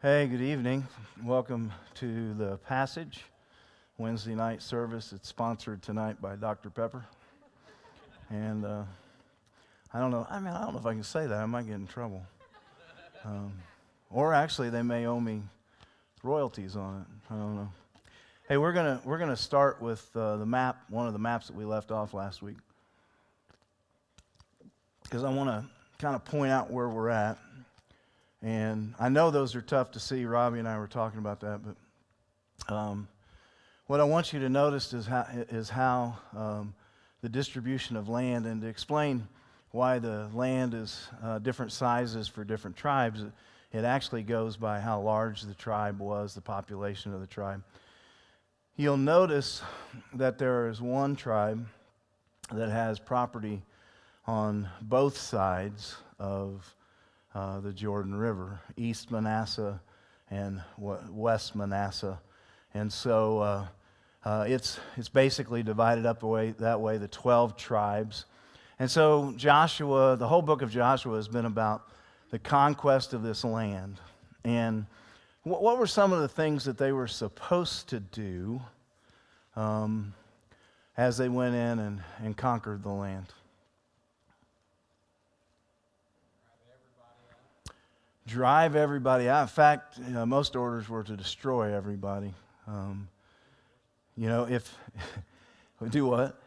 Hey, good evening. Welcome to the Passage Wednesday night service. It's sponsored tonight by Dr. Pepper. And I don't know. I don't know if I can say that. I might get in trouble. Or actually, they may owe me royalties on it. I don't know. Hey, we're gonna start with the map, one of the maps that we left off last week, because I want to kind of point out where we're at. And I know those are tough to see. Robbie and I were talking about that, but what I want you to notice is how the distribution of land, and to explain why the land is different sizes for different tribes. It actually goes by how large the tribe was, the population of the tribe. You'll notice that there is one tribe that has property on both sides of the Jordan River, East Manasseh and West Manasseh. And so it's basically divided up that way, the 12 tribes. And so Joshua, the whole book of Joshua has been about the conquest of this land. And what were some of the things that they were supposed to do as they went in and conquered the land? Drive everybody out. In fact, most orders were to destroy everybody. If do what?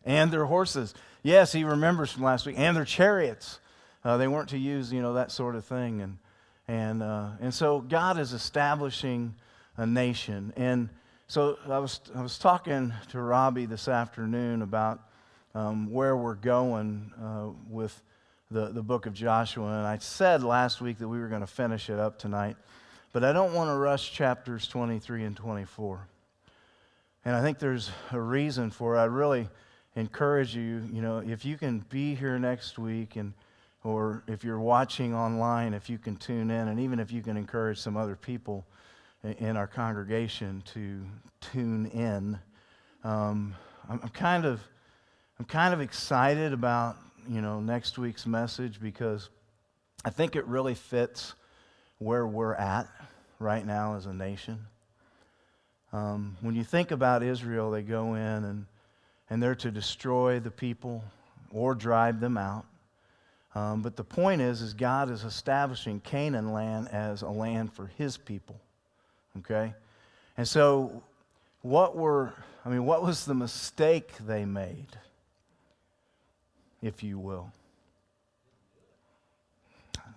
And their horses. Yes, he remembers from last week. And their chariots. They weren't to use, that sort of thing. And so God is establishing a nation. And so I was talking to Robbie this afternoon about where we're going with the book of Joshua. And I said last week that we were going to finish it up tonight. But I don't want to rush chapters 23 and 24. And I think there's a reason for it. I really encourage you, if you can be here next week, or if you're watching online, if you can tune in, and even if you can encourage some other people in our congregation to tune in. I'm kind of excited about next week's message, because I think it really fits where we're at right now as a nation. When you think about Israel, they go in and they're to destroy the people or drive them out. But the point is God is establishing Canaan land as a land for His people. Okay? And so what was the mistake they made, if you will?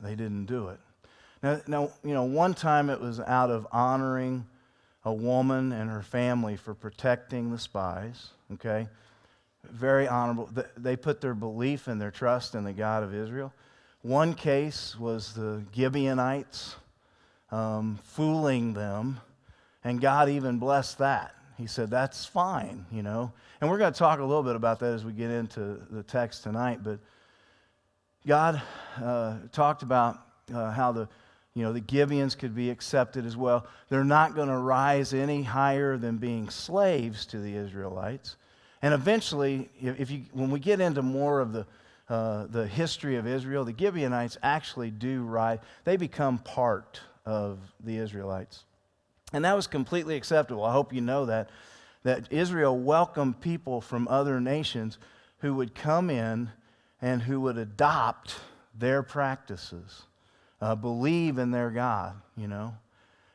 They didn't do it. Now, one time it was out of honoring a woman and her family for protecting the spies, okay? Very honorable. They put their belief and their trust in the God of Israel. One case was the Gibeonites fooling them, and God even blessed that. He said, that's fine, And we're going to talk a little bit about that as we get into the text tonight. But God talked about how the Gibeons could be accepted as well. They're not going to rise any higher than being slaves to the Israelites. And eventually, when we get into more of the history of Israel, the Gibeonites actually do rise. They become part of the Israelites. And that was completely acceptable. I hope you know that Israel welcomed people from other nations who would come in and who would adopt their practices, believe in their God,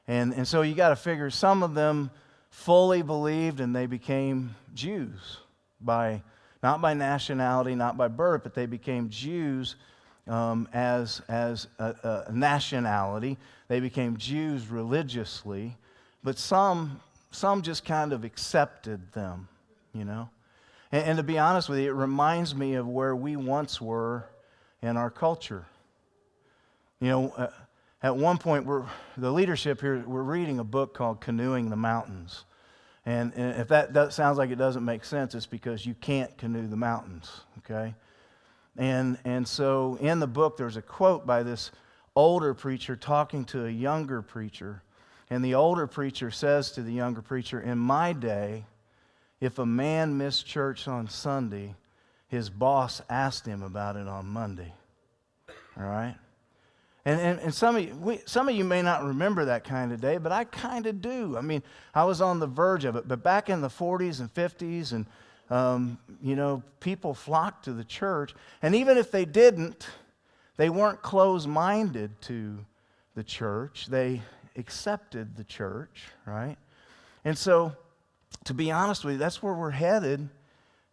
And so you got to figure some of them fully believed, and they became Jews not by nationality, not by birth, but they became Jews as a nationality. They became Jews religiously, but some just kind of accepted them, And to be honest with you, it reminds me of where we once were in our culture. At one point, the leadership here, we're reading a book called Canoeing the Mountains. And if that sounds like it doesn't make sense, it's because you can't canoe the mountains, okay? And so in the book, there's a quote by this older preacher talking to a younger preacher. And the older preacher says to the younger preacher, in my day, if a man missed church on Sunday, his boss asked him about it on Monday. All right? And some of you may not remember that kind of day, but I kind of do. I mean, I was on the verge of it. But back in the 40s and 50s, and people flocked to the church. And even if they didn't, they weren't closed-minded to the church. They accepted the church, right? And so, to be honest with you, that's where we're headed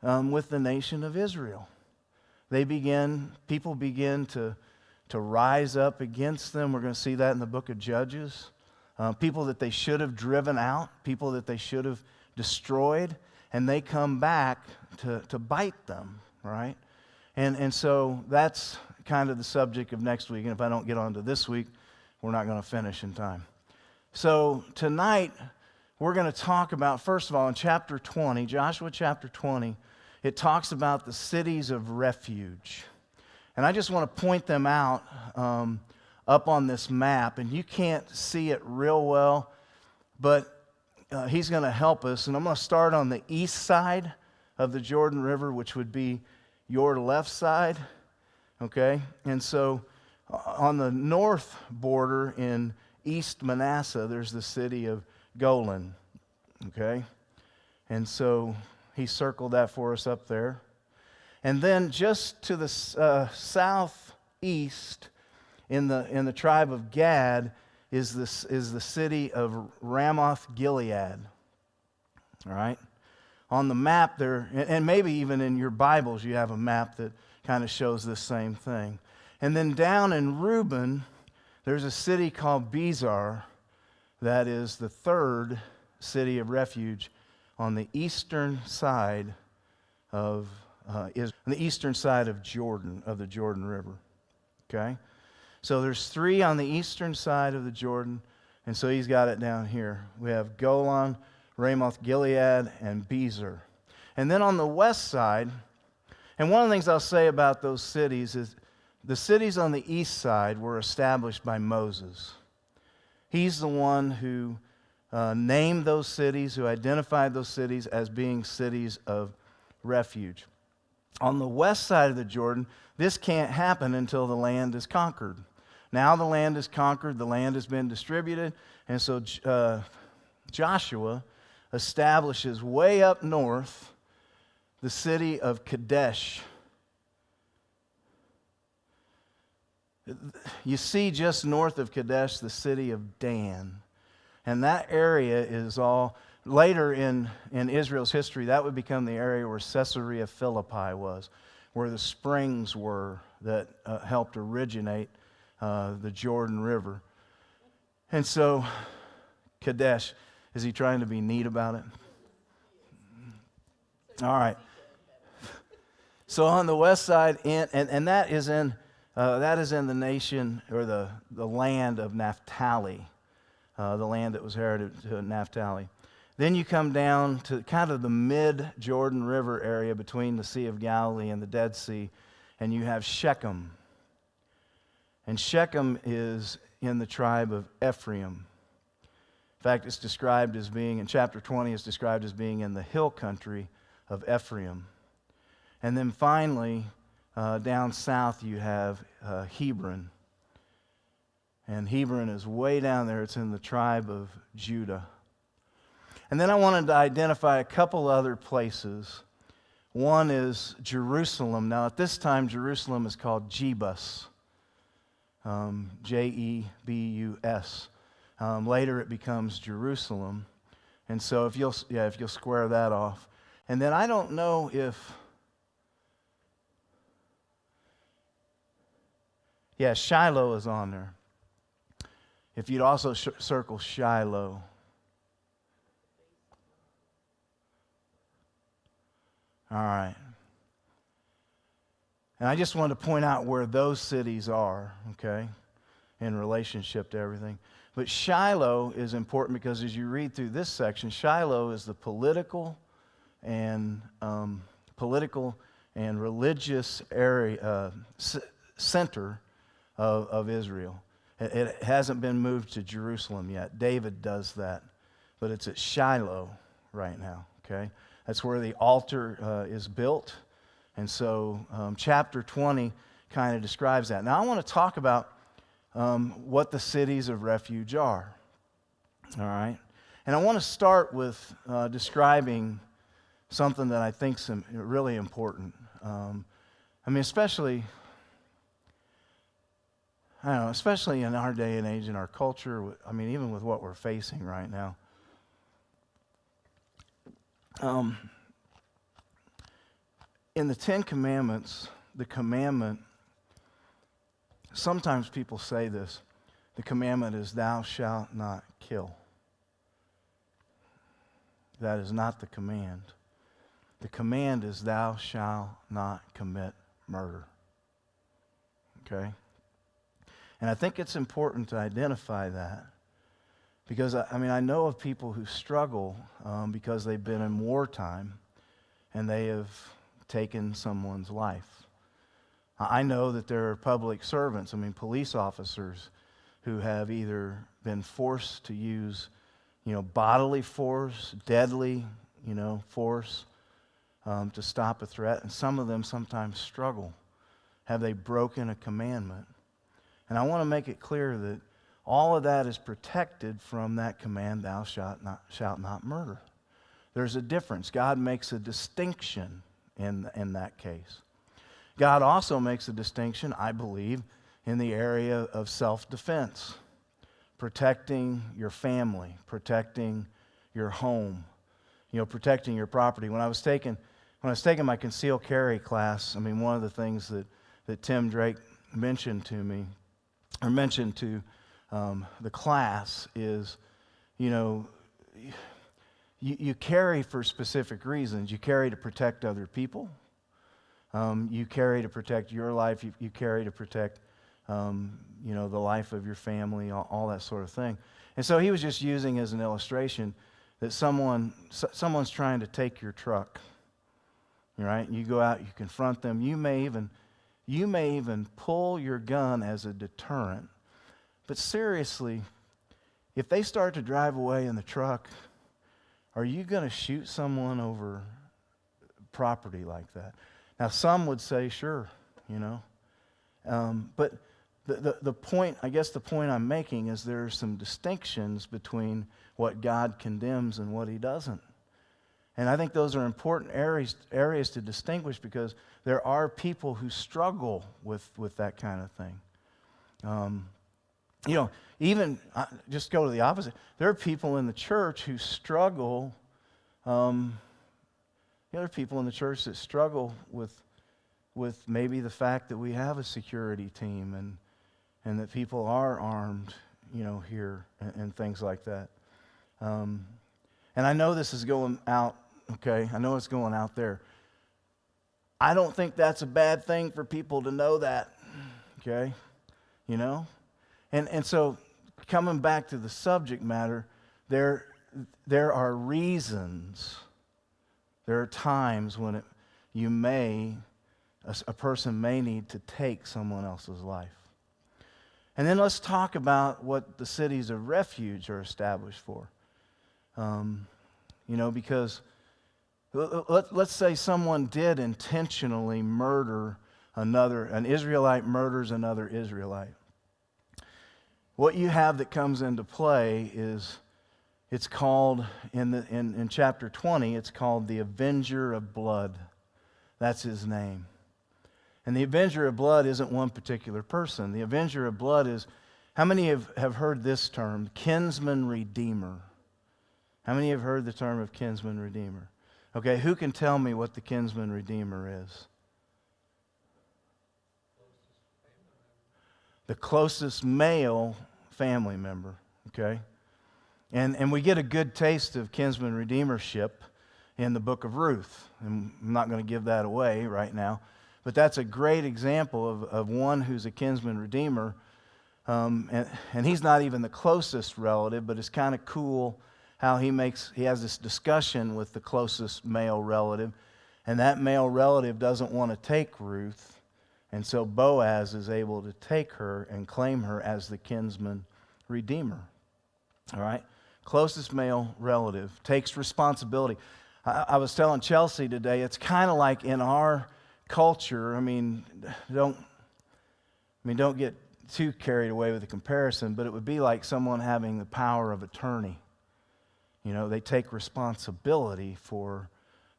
with the nation of Israel. People begin to rise up against them. We're going to see that in the book of Judges. People that they should have driven out, people that they should have destroyed, and they come back to bite them, right? And so that's kind of the subject of next week. And if I don't get on to this week, we're not going to finish in time. So tonight, we're going to talk about, first of all, in chapter 20, Joshua chapter 20, it talks about the cities of refuge. And I just want to point them out up on this map. And you can't see it real well, but he's going to help us. And I'm going to start on the east side of the Jordan River, which would be your left side. Okay? And so on the north border in East Manasseh, there's the city of Golan. Okay? And so he circled that for us up there. And then just to the southeast in the tribe of Gad is the city of Ramoth Gilead. All right? On the map there, and maybe even in your Bibles you have a map that kind of shows this same thing. And then down in Reuben, there's a city called Bezar that is the third city of refuge on the eastern side of Israel, on the eastern side of Jordan, of the Jordan River. Okay? So there's three on the eastern side of the Jordan, and so he's got it down here. We have Golan, Ramoth Gilead, and Bezar. And then on the west side, and one of the things I'll say about those cities is the cities on the east side were established by Moses. He's the one who named those cities, who identified those cities as being cities of refuge. On the west side of the Jordan, this can't happen until the land is conquered. Now the land is conquered, the land has been distributed, and so Joshua establishes way up north the city of Kadesh. You see just north of Kadesh the city of Dan. And that area is all, later in Israel's history, that would become the area where Caesarea Philippi was, where the springs were that helped originate the Jordan River. And so, Kadesh, is he trying to be neat about it? All right. So on the west side, and that is in the nation, or the land of Naphtali. The land that was herited to Naphtali. Then you come down to kind of the mid-Jordan River area between the Sea of Galilee and the Dead Sea, and you have Shechem. And Shechem is in the tribe of Ephraim. In fact, it's described as being, in chapter 20, it's described as being in the hill country of Ephraim. And then finally, down south, you have Hebron. And Hebron is way down there. It's in the tribe of Judah. And then I wanted to identify a couple other places. One is Jerusalem. Now, at this time, Jerusalem is called Jebus. Jebus. Later, it becomes Jerusalem. And so, if you'll square that off. And then I don't know if... Yeah, Shiloh is on there. If you'd also circle Shiloh. All right. And I just wanted to point out where those cities are, okay, in relationship to everything. But Shiloh is important because as you read through this section, Shiloh is the political and religious area, center of Israel. It hasn't been moved to Jerusalem yet. David does that. But it's at Shiloh right now, okay? That's where the altar is built. And so chapter 20 kind of describes that. Now I want to talk about what the cities of refuge are. All right? And I want to start with describing something that I think is really important. Especially, I don't know, especially in our day and age, in our culture, even with what we're facing right now. In the Ten Commandments, the commandment, sometimes people say this, the commandment is thou shalt not kill. That is not the command. The command is thou shalt not commit murder. Okay? And I think it's important to identify that because, I know of people who struggle because they've been in wartime and they have taken someone's life. I know that there are public servants, police officers who have either been forced to use, bodily force, deadly, force to stop a threat, and some of them sometimes struggle. Have they broken a commandment? And I want to make it clear that all of that is protected from that command, thou shalt not murder. There's a difference. God makes a distinction in that case. God also makes a distinction, I believe, in the area of self-defense, protecting your family, protecting your home, protecting your property. When I was taking my concealed carry class, one of the things that Tim Drake mentioned to me, or mentioned to the class is, you carry for specific reasons. You carry to protect other people. You carry to protect your life. You carry to protect, the life of your family, all that sort of thing. And so he was just using as an illustration that someone's trying to take your truck. Right? You go out, you confront them. You may even pull your gun as a deterrent. But seriously, if they start to drive away in the truck, are you going to shoot someone over property like that? Now, some would say, sure, but the point, I guess the point I'm making is there are some distinctions between what God condemns and what he doesn't. And I think those are important areas to distinguish because there are people who struggle with that kind of thing. Even just go to the opposite. There are people in the church who struggle. There are people in the church that struggle with maybe the fact that we have a security team and that people are armed, here and things like that. And I know this is going out. Okay, I know it's going out there. I don't think that's a bad thing for people to know that, okay? And so coming back to the subject matter, there are reasons, there are times when a person may need to take someone else's life. And then let's talk about what the cities of refuge are established for. Because let's say someone did intentionally murder an Israelite murders another Israelite. What you have that comes into play is, it's called, in chapter 20, it's called the Avenger of Blood. That's his name. And the Avenger of Blood isn't one particular person. The Avenger of Blood is, how many have heard this term, kinsman redeemer? How many have heard the term of kinsman redeemer? Okay, who can tell me what the kinsman redeemer is? The closest male family member, okay? And we get a good taste of kinsman redeemership in the book of Ruth. And I'm not going to give that away right now. But that's a great example of one who's a kinsman redeemer. And he's not even the closest relative, but it's kind of cool how he has this discussion with the closest male relative, and that male relative doesn't want to take Ruth, and so Boaz is able to take her and claim her as the kinsman redeemer. All right? Closest male relative takes responsibility. I was telling Chelsea today, it's kind of like in our culture, don't get too carried away with the comparison, but it would be like someone having the power of attorney. You know, they take responsibility for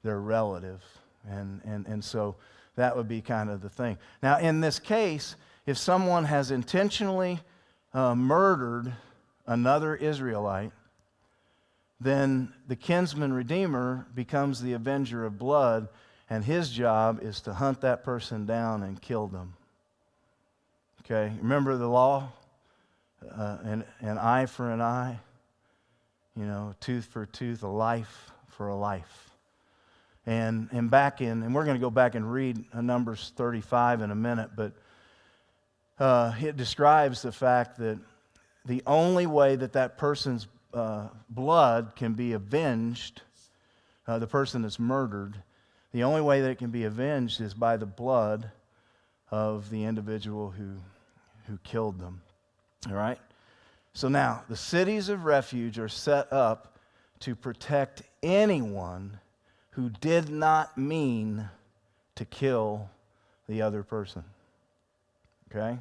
their relative. And so that would be kind of the thing. Now, in this case, if someone has intentionally murdered another Israelite, then the kinsman redeemer becomes the avenger of blood, and his job is to hunt that person down and kill them. Okay, remember the law? An eye for an eye, you know, tooth for a tooth, a life for a life. And we're going to go back and read Numbers 35 in a minute, but it describes the fact that the only way that person's blood can be avenged, the person that's murdered, the only way that it can be avenged is by the blood of the individual who killed them. All right? So now, the cities of refuge are set up to protect anyone who did not mean to kill the other person. Okay?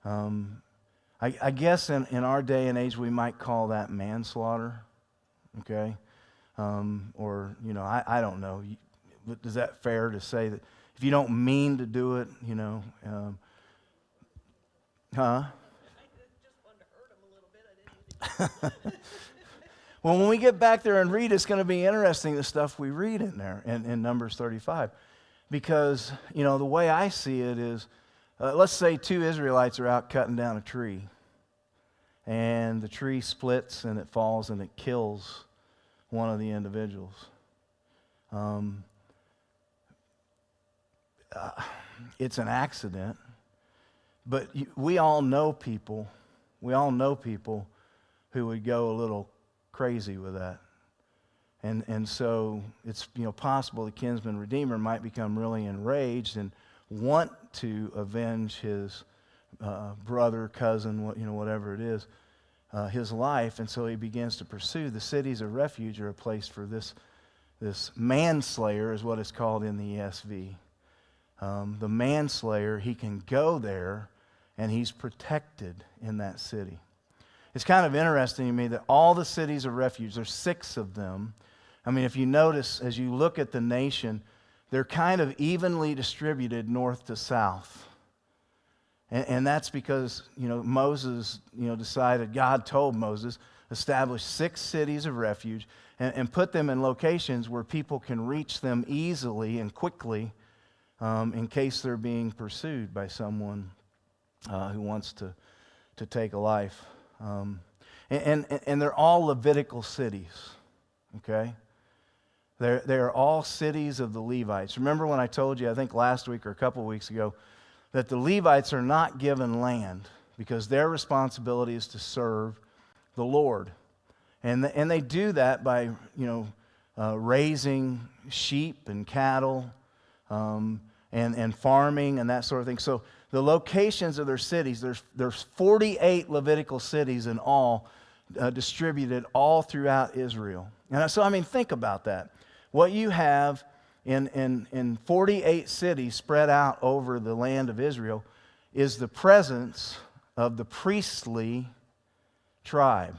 I guess in our day and age we might call that manslaughter. Okay? Or, you know, I don't know. Is that fair to say that if you don't mean to do it, you know, I just wanted to hurt him a little bit. Well, when we get back there and read, it's going to be interesting, the stuff we read in there in Numbers 35. Because, you know, the way I see it is, let's say two Israelites are out cutting down a tree. And the tree splits and it falls and it kills one of the individuals. It's an accident. But we all know people who would go a little crazy with that. And so it's, you know, possible the kinsman redeemer might become really enraged and want to avenge his brother, cousin, you know, whatever it is, his life. And so he begins to pursue. The cities of refuge are a place for this manslayer, is what it's called in the ESV. The manslayer, he can go there and he's protected in that city. It's kind of interesting to me that all the cities of refuge, there's 6 of them. I mean, if you notice, as you look at the nation, they're kind of evenly distributed north to south. And that's because, you know, Moses, you know, decided, God told Moses, establish 6 cities of refuge and put them in locations where people can reach them easily and quickly in case they're being pursued by someone who wants to take a life. And they're all Levitical cities, okay? They're all cities of the Levites. Remember when I told you, I think last week or a couple weeks ago, that the Levites are not given land because their responsibility is to serve the Lord. And they do that by, you know, raising sheep and cattle and farming and that sort of thing. So the locations of their cities, there's 48 Levitical cities in all, distributed all throughout Israel. And so, I mean, think about that. What you have in 48 cities spread out over the land of Israel is the presence of the priestly tribe.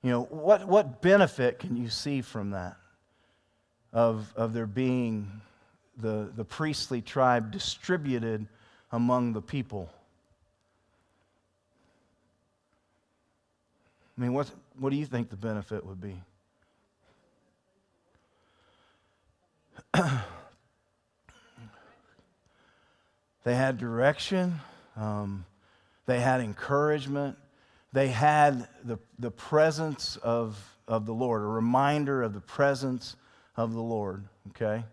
You know, what benefit can you see from that? Of there being the priestly tribe distributed among the people. I mean, what do you think the benefit would be? They had direction. They had encouragement. They had the presence of the Lord, a reminder of the presence of the Lord, okay?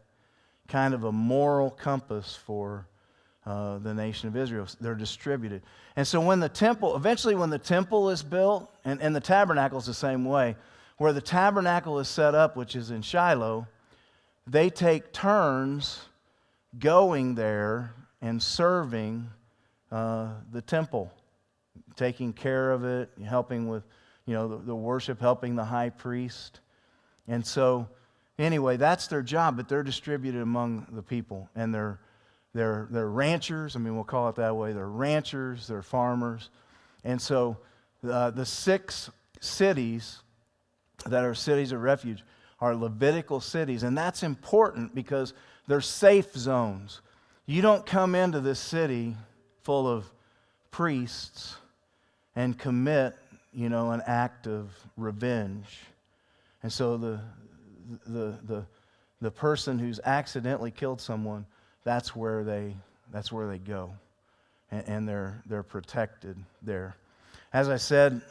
Kind of a moral compass for the nation of Israel. They're distributed. And so eventually when the temple is built, and the tabernacle is the same way, where the tabernacle is set up, which is in Shiloh, they take turns going there and serving the temple, taking care of it, helping with, you know, the worship, helping the high priest. And so, anyway, that's their job, but they're distributed among the people, and They're ranchers. I mean, we'll call it that way. They're ranchers. They're farmers. And so the 6 cities that are cities of refuge are Levitical cities. And that's important because they're safe zones. You don't come into this city full of priests and commit, an act of revenge. And so the person who's accidentally killed someone, that's where they go, and they're protected there. As I said,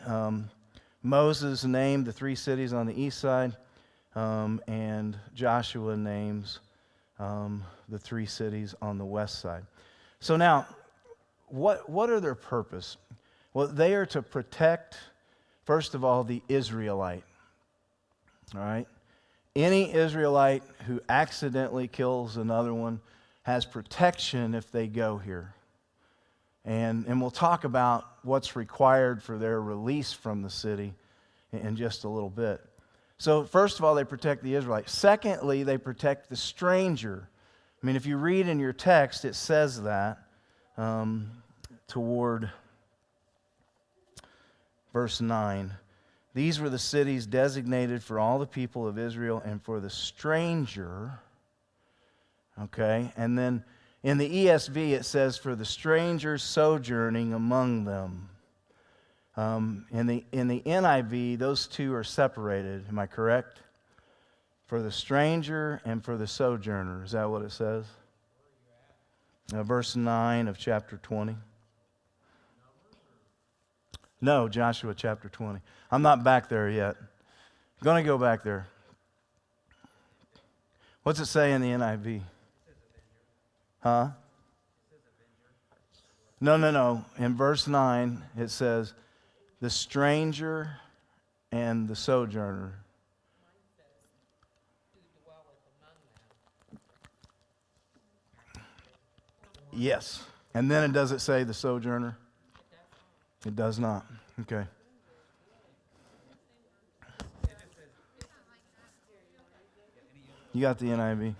Moses named the 3 cities on the east side, and Joshua names the 3 cities on the west side. So now, what are their purpose? Well, they are to protect, first of all, the Israelite. All right? Any Israelite who accidentally kills another one has protection if they go here. And we'll talk about what's required for their release from the city in just a little bit. So first of all, they protect the Israelite. Secondly, they protect the stranger. I mean, if you read in your text, it says that toward verse 9. These were the cities designated for all the people of Israel and for the stranger. Okay, and then in the ESV it says for the stranger sojourning among them. In the NIV, those two are separated. Am I correct? For the stranger and for the sojourner. Is that what it says? Verse 9 of chapter 20. No, Joshua chapter 20. I'm not back there yet. I'm going to go back there. What's it say in the NIV? Huh? No. In verse 9, it says, the stranger and the sojourner. Yes. And then does it say the sojourner? It does not. Okay. You got the NIV?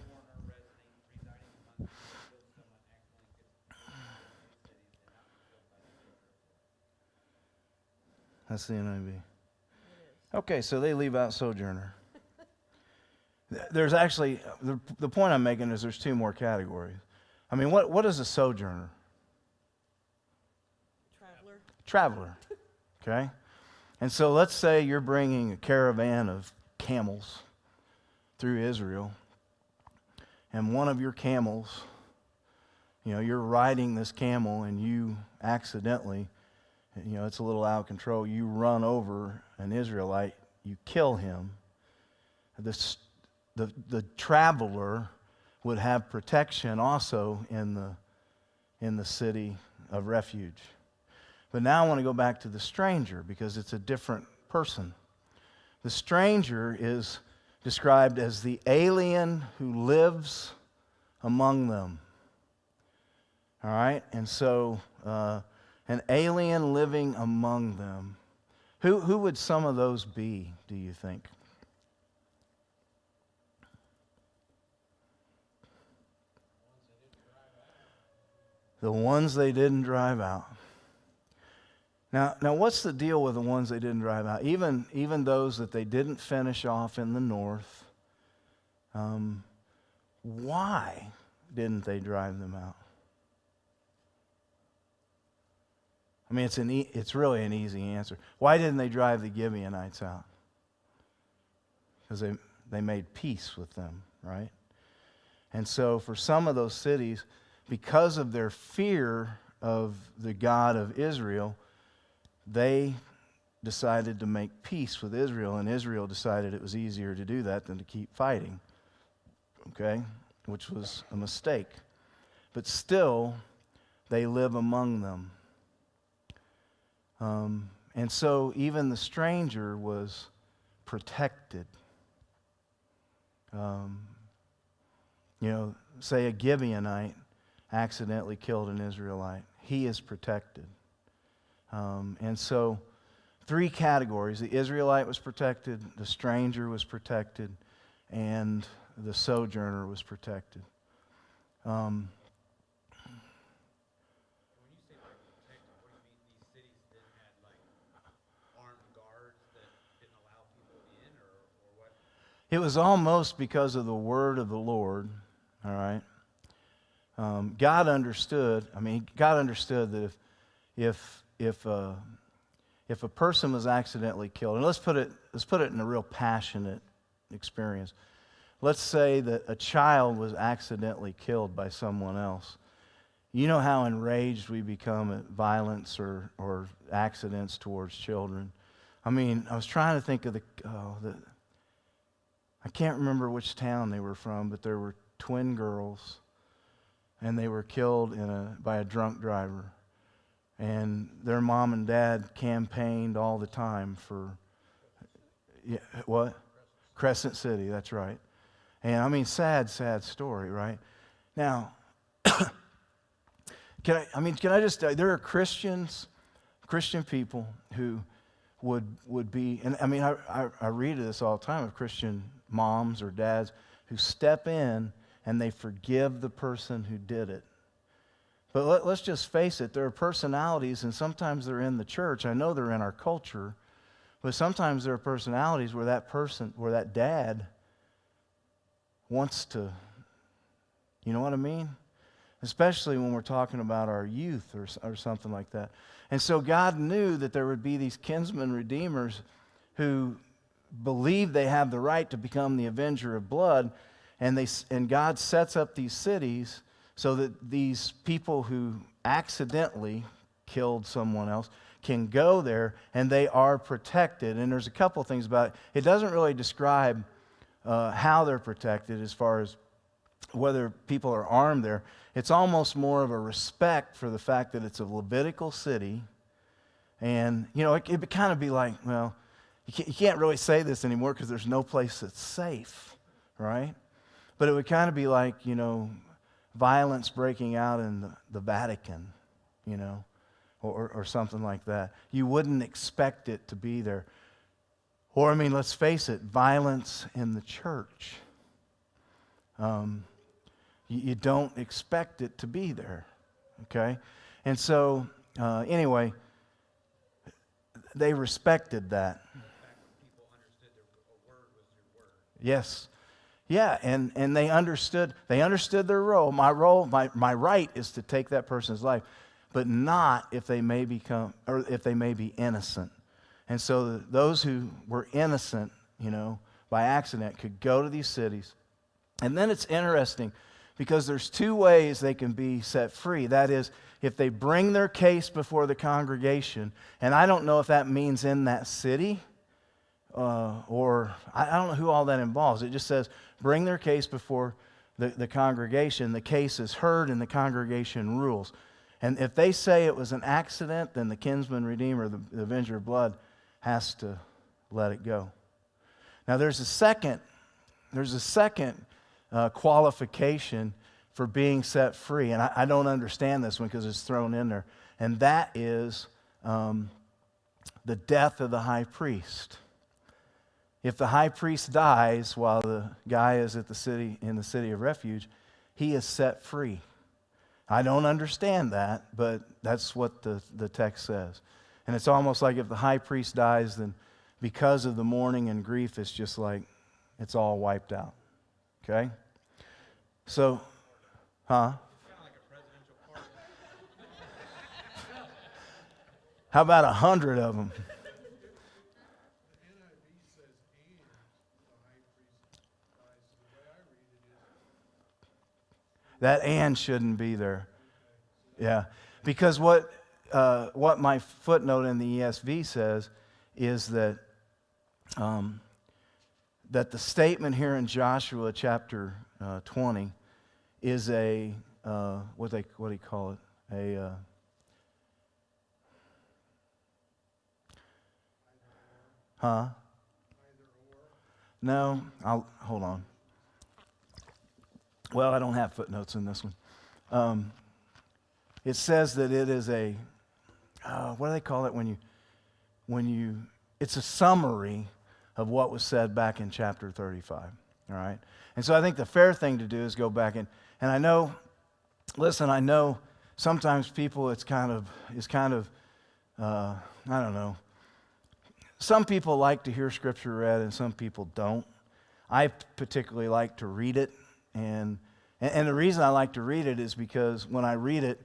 That's the NIV. Okay, so they leave out sojourner. There's actually, the point I'm making is there's 2 more categories. I mean, what is a sojourner? Traveler. Okay? And so let's say you're bringing a caravan of camels through Israel, and one of your camels, you're riding this camel and you accidentally, it's a little out of control, you run over an Israelite, you kill him. The traveler would have protection also in the city of refuge. But now I want to go back to the stranger because it's a different person. The stranger is described as the alien who lives among them. All right? And so an alien living among them. Who would some of those be, do you think? The ones they didn't drive out. Now, what's the deal with the ones they didn't drive out? Even those that they didn't finish off in the north, why didn't they drive them out? I mean, it's really an easy answer. Why didn't they drive the Gibeonites out? Because they made peace with them, right? And so for some of those cities, because of their fear of the God of Israel, they decided to make peace with Israel, and Israel decided it was easier to do that than to keep fighting, okay, which was a mistake. But still, they live among them. And so even the stranger was protected. Say a Gibeonite accidentally killed an Israelite. He is protected. And so 3 categories. The Israelite was protected, the stranger was protected, and the sojourner was protected. It was almost because of the word of the Lord, all right? God understood. I mean, God understood that if a person was accidentally killed, and let's put it in a real passionate experience. Let's say that a child was accidentally killed by someone else. You know how enraged we become at violence or accidents towards children. I mean, I was trying to think of I can't remember which town they were from, but there were twin girls, and they were killed by a drunk driver. And their mom and dad campaigned all the time for, what? Crescent City, that's right. And I mean, sad story, right? Now, can I just tell you, there are Christian people who would be, and I mean, I read this all the time of Christian moms or dads who step in and they forgive the person who did it. But let's just face it, there are personalities, and sometimes they're in the church. I know they're in our culture, but sometimes there are personalities where that dad wants to, you know what I mean? Especially when we're talking about our youth or something like that. And so God knew that there would be these kinsman redeemers who believe they have the right to become the avenger of blood, and God sets up these cities so that these people who accidentally killed someone else can go there and they are protected. And there's a couple things about it. It doesn't really describe how they're protected as far as whether people are armed there. It's almost more of a respect for the fact that it's a Levitical city. And, you know, it could kind of be like, well, you can't really say this anymore because there's no place that's safe, right? But it would kind of be like, you know, violence breaking out in the Vatican, you know, or something like that. You wouldn't expect it to be there. Or, I mean, let's face it, violence in the church. You don't expect it to be there, okay? And so, anyway, they respected that. People understood a word was your word. Yes. Yeah, and they understood their role. My right is to take that person's life, but not if they may be innocent. And so those who were innocent, you know, by accident could go to these cities. And then it's interesting because there's two ways they can be set free. That is, if they bring their case before the congregation, and I don't know if that means in that city, or I don't know who all that involves. It just says bring their case before the congregation. The case is heard and the congregation rules. And if they say it was an accident, then the kinsman redeemer, the avenger of blood, has to let it go. Now there's a second qualification for being set free, and I don't understand this one because it's thrown in there, and that is the death of the high priest. If the high priest dies while the guy is in the city of refuge, he is set free. I don't understand that, but that's what the text says. And it's almost like if the high priest dies, then because of the mourning and grief, it's just like it's all wiped out. Okay? So, It's kind of like a presidential pardon. How about 100 of them? That and shouldn't be there. Yeah. Because what my footnote in the ESV says is that that the statement here in Joshua chapter 20 is a what do you call it? No, hold on. Well, I don't have footnotes in this one. It says that it is a, what do they call it when you, it's a summary of what was said back in chapter 35, all right? And so I think the fair thing to do is go back and I know sometimes people it's kind of, I don't know. Some people like to hear Scripture read and some people don't. I particularly like to read it, and the reason I like to read it is because when I read it,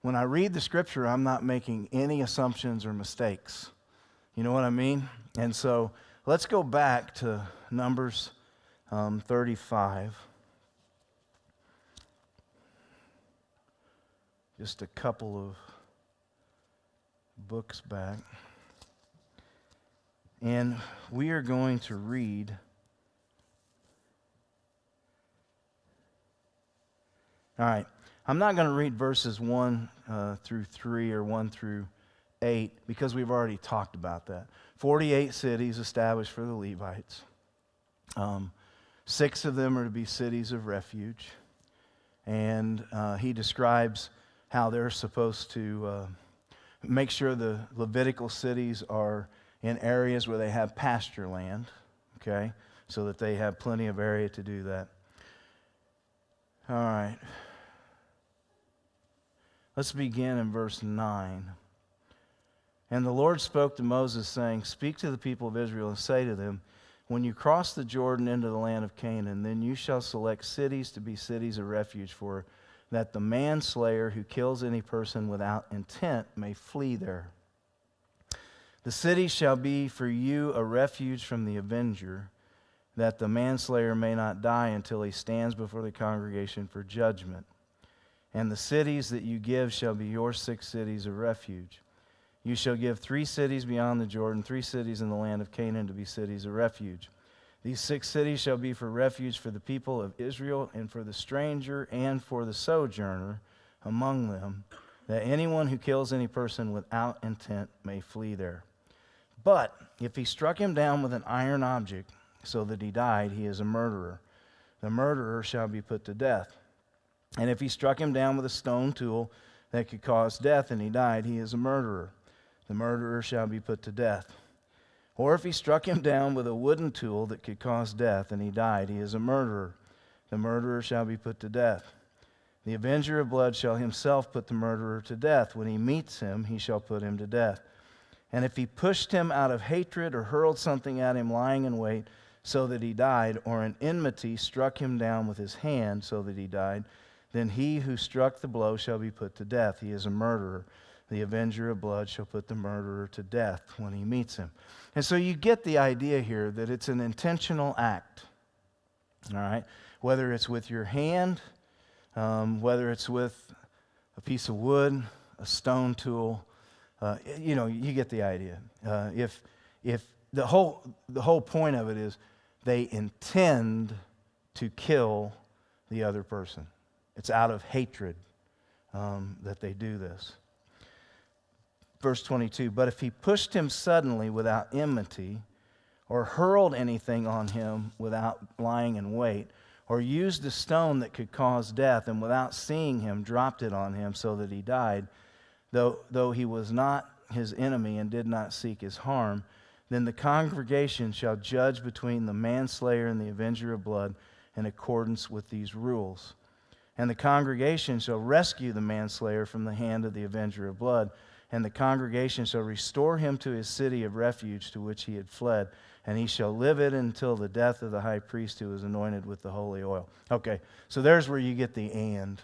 when I read the scripture, I'm not making any assumptions or mistakes. You know what I mean? And so let's go back to Numbers 35. Just a couple of books back. And we are going to read all right. I'm not going to read verses 1 through 3 or 1 through 8 because we've already talked about that. 48 cities established for the Levites. 6 of them are to be cities of refuge. And he describes how they're supposed to make sure the Levitical cities are in areas where they have pasture land, okay, so that they have plenty of area to do that. All right. Let's begin in verse 9. And the Lord spoke to Moses, saying, Speak to the people of Israel and say to them, When you cross the Jordan into the land of Canaan, then you shall select cities to be cities of refuge for, that the manslayer who kills any person without intent may flee there. The city shall be for you a refuge from the avenger, that the manslayer may not die until he stands before the congregation for judgment. And the cities that you give shall be your 6 cities of refuge. You shall give 3 cities beyond the Jordan, 3 cities in the land of Canaan to be cities of refuge. These 6 cities shall be for refuge for the people of Israel and for the stranger and for the sojourner among them, that anyone who kills any person without intent may flee there. But if he struck him down with an iron object so that he died, he is a murderer. The murderer shall be put to death. And if he struck him down with a stone tool that could cause death and he died, he is a murderer. The murderer shall be put to death. Or if he struck him down with a wooden tool that could cause death and he died, he is a murderer. The murderer shall be put to death. The avenger of blood shall himself put the murderer to death. When he meets him, he shall put him to death. And if he pushed him out of hatred or hurled something at him lying in wait so that he died, or in enmity struck him down with his hand so that he died, then he who struck the blow shall be put to death. He is a murderer. The avenger of blood shall put the murderer to death when he meets him. And so you get the idea here that it's an intentional act. All right? Whether it's with your hand, whether it's with a piece of wood, a stone tool, you get the idea. If the whole point of it is they intend to kill the other person. It's out of hatred that they do this. Verse 22, but if he pushed him suddenly without enmity, or hurled anything on him without lying in wait, or used a stone that could cause death, and without seeing him dropped it on him so that he died, though he was not his enemy and did not seek his harm, then the congregation shall judge between the manslayer and the avenger of blood in accordance with these rules. And the congregation shall rescue the manslayer from the hand of the avenger of blood, and the congregation shall restore him to his city of refuge to which he had fled, and he shall live it until the death of the high priest who is anointed with the holy oil. Okay, so there's where you get the and.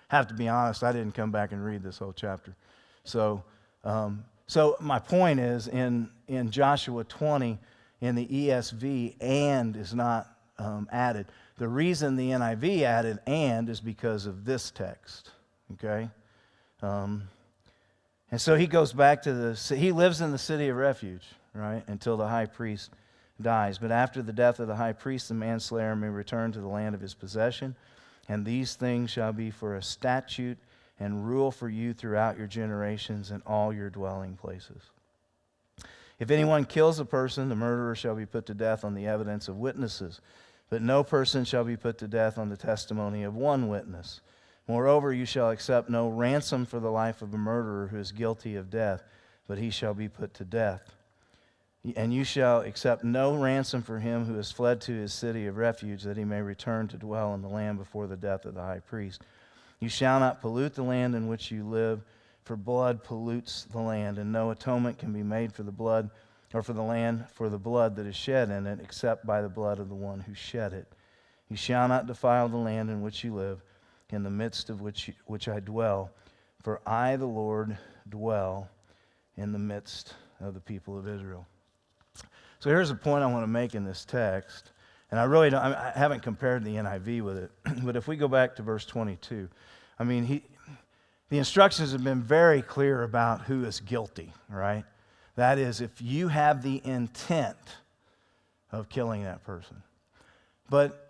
Have to be honest, I didn't come back and read this whole chapter. So my point is, in Joshua 20, in the ESV, and is not added. The reason the NIV added and is because of this text, okay? And so he goes back to he lives in the city of refuge, right, until the high priest dies. But after the death of the high priest, the manslayer may return to the land of his possession, and these things shall be for a statute and rule for you throughout your generations and all your dwelling places. If anyone kills a person, the murderer shall be put to death on the evidence of witnesses, but no person shall be put to death on the testimony of one witness. Moreover, you shall accept no ransom for the life of a murderer who is guilty of death, but he shall be put to death. And you shall accept no ransom for him who has fled to his city of refuge, that he may return to dwell in the land before the death of the high priest. You shall not pollute the land in which you live, for blood pollutes the land, and no atonement can be made for the blood or for the land, for the blood that is shed in it, except by the blood of the one who shed it. You shall not defile the land in which you live, in the midst of which I dwell, for I, the Lord, dwell in the midst of the people of Israel. So here's the point I want to make in this text, and I haven't compared the NIV with it, but if we go back to verse 22, I mean, the instructions have been very clear about who is guilty, right? That is, if you have the intent of killing that person. But,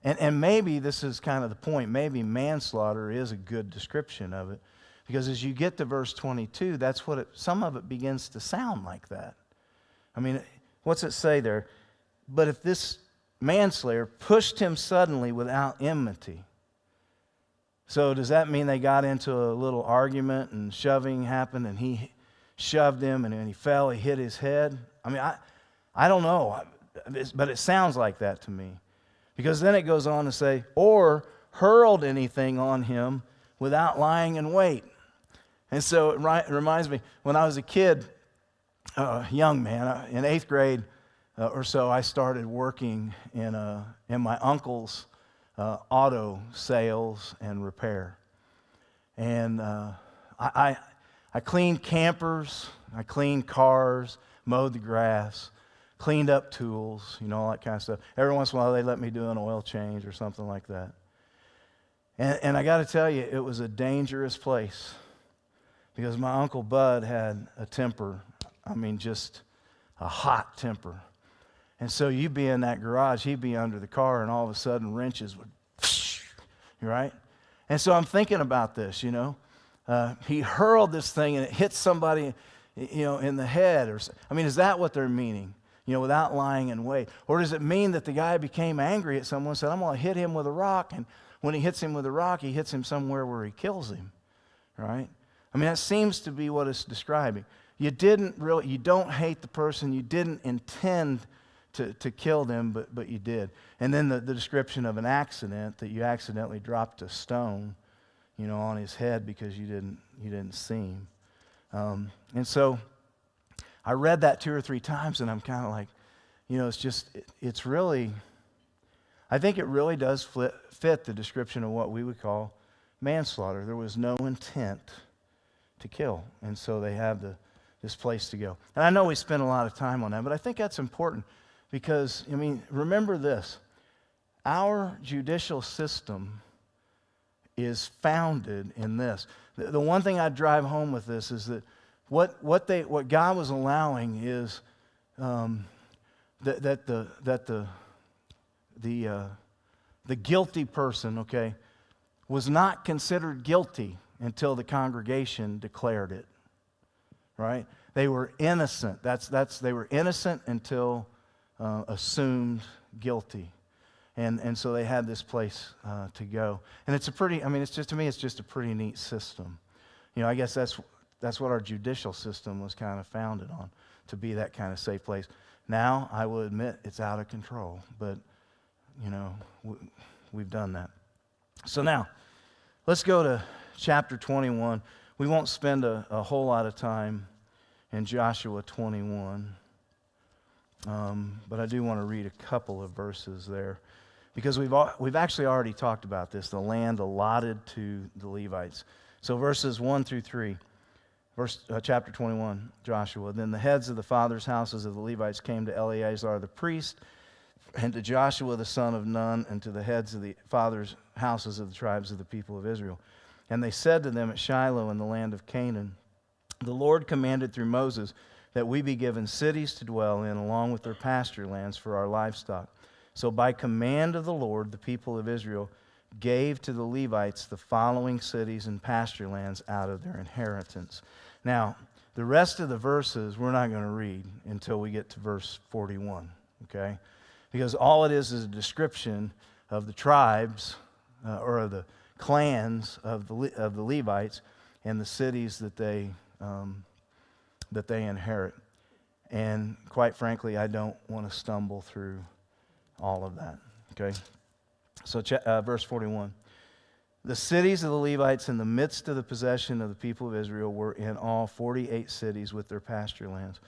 and maybe this is kind of the point, maybe manslaughter is a good description of it, because as you get to verse 22, that's what some of it begins to sound like that. I mean, what's it say there? But if this manslayer pushed him suddenly without enmity. So does that mean they got into a little argument and shoving happened and he shoved him and when he fell, he hit his head? I mean, I don't know, but it sounds like that to me. Because then it goes on to say, or hurled anything on him without lying in wait. And so it reminds me, when I was a kid, young man, in 8th grade or so, I started working in my uncle's auto sales and repair. And I cleaned campers, I cleaned cars, mowed the grass, cleaned up tools, all that kind of stuff. Every once in a while they let me do an oil change or something like that. And I got to tell you, it was a dangerous place because my Uncle Bud had a temper, just a hot temper. And so you'd be in that garage, he'd be under the car, and all of a sudden wrenches would, right? And so I'm thinking about this, he hurled this thing and it hit somebody, in the head. Is that what they're meaning? Without lying in wait. Or does it mean that the guy became angry at someone and said, I'm going to hit him with a rock, and when he hits him with a rock, he hits him somewhere where he kills him, right? That seems to be what it's describing. You don't hate the person, you didn't intend to kill them, but you did. And then the description of an accident, that you accidentally dropped a stone, on his head because you didn't see him. And so I read that 2 or 3 times, and I'm kind of like, it's really, I think it really does fit the description of what we would call manslaughter. There was no intent to kill, and so they have this place to go. And I know we spend a lot of time on that, but I think that's important because, remember this. Our judicial system is founded in this. The one thing I drive home with this is that what God was allowing is that the guilty person, was not considered guilty until the congregation declared it. Right? They were innocent. They were innocent until assumed guilty. And so they had this place to go. And it's to me, it's just a pretty neat system. I guess that's what our judicial system was kind of founded on, to be that kind of safe place. Now, I will admit, it's out of control, but, we've done that. So now, let's go to chapter 21. We won't spend a whole lot of time in Joshua 21, but I do want to read a couple of verses there, because we've actually already talked about this, the land allotted to the Levites. So verses 1 through 3, chapter 21, Joshua. Then the heads of the fathers' houses of the Levites came to Eleazar the priest, and to Joshua the son of Nun, and to the heads of the fathers' houses of the tribes of the people of Israel. And they said to them at Shiloh in the land of Canaan, the Lord commanded through Moses that we be given cities to dwell in, along with their pasture lands for our livestock. So by command of the Lord, the people of Israel gave to the Levites the following cities and pasture lands out of their inheritance. Now, the rest of the verses we're not going to read until we get to verse 41, okay? Because all it is a description of the tribes or of the clans of the Levites and the cities that they inherit. And quite frankly, I don't want to stumble through all of that. Okay? So verse 41. The cities of the Levites in the midst of the possession of the people of Israel were in all 48 cities with their pasture lands.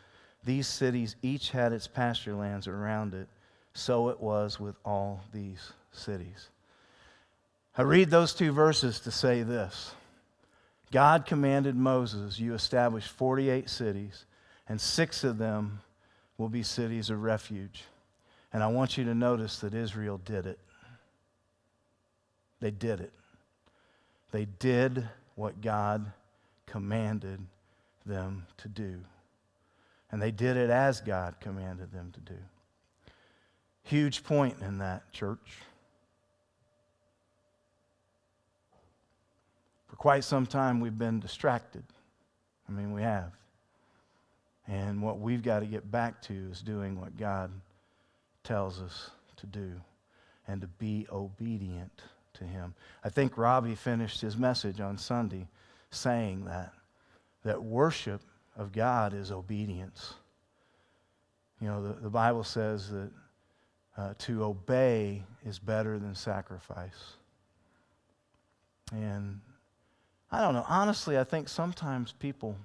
These cities each had its pasture lands around it. So it was with all these cities. I read those two verses to say this. God commanded Moses, you establish 48 cities, and 6 of them will be cities of refuge. And I want you to notice that Israel did it. They did it. They did what God commanded them to do. And they did it as God commanded them to do. Huge point in that, church. For quite some time, we've been distracted. I mean, we have. And what we've got to get back to is doing what God tells us to do and to be obedient to Him. I think Robbie finished his message on Sunday saying that worship of God is obedience. You know, the Bible says that to obey is better than sacrifice. And I don't know, honestly, I think sometimes people,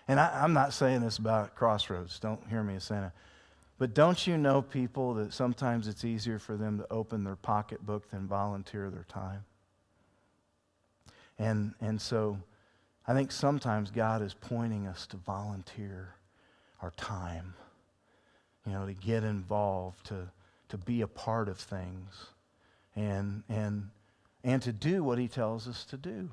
and I'm not saying this about Crossroads, don't hear me saying it, but don't you know people that sometimes it's easier for them to open their pocketbook than volunteer their time? And so I think sometimes God is pointing us to volunteer our time, you know, to get involved, to be a part of things, and to do what He tells us to do.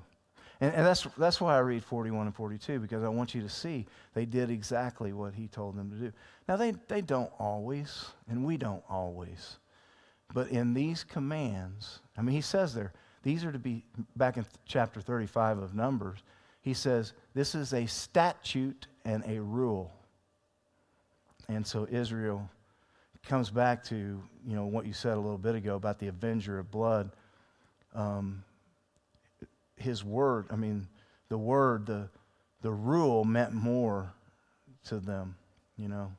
And that's why I read 41 and 42, because I want you to see they did exactly what He told them to do. Now, they don't always, and we don't always. But in these commands, I mean, He says there, these are to be, back in chapter 35 of Numbers, He says, this is a statute and a rule. And so Israel comes back to, you know, what you said a little bit ago about the avenger of blood. His word, I mean, the word, the rule meant more to them, you know,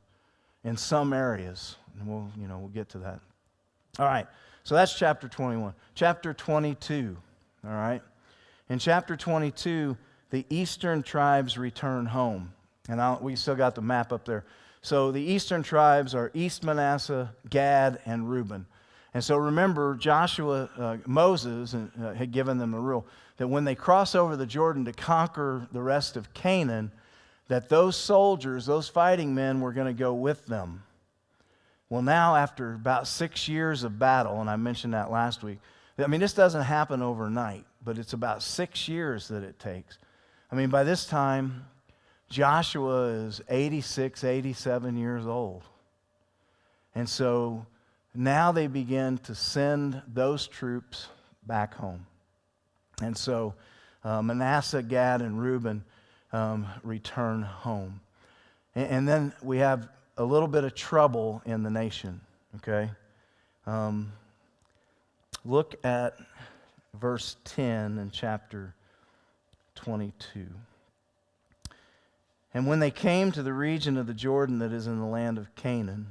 in some areas. And we'll get to that. All right, so that's chapter 21. Chapter 22, all right. In chapter 22, the eastern tribes return home. And we still got the map up there. So the eastern tribes are East Manasseh, Gad, and Reuben. And so remember, Moses had given them a rule that when they cross over the Jordan to conquer the rest of Canaan, that those soldiers, those fighting men, were going to go with them. Well, now after about 6 years of battle, and I mentioned that last week, I mean, this doesn't happen overnight, but it's about 6 years that it takes. I mean, by this time, Joshua is 86, 87 years old. And so now they begin to send those troops back home. And so Manasseh, Gad, and Reuben return home. And then we have a little bit of trouble in the nation, okay? Look at verse 10 in chapter 22. And when they came to the region of the Jordan that is in the land of Canaan,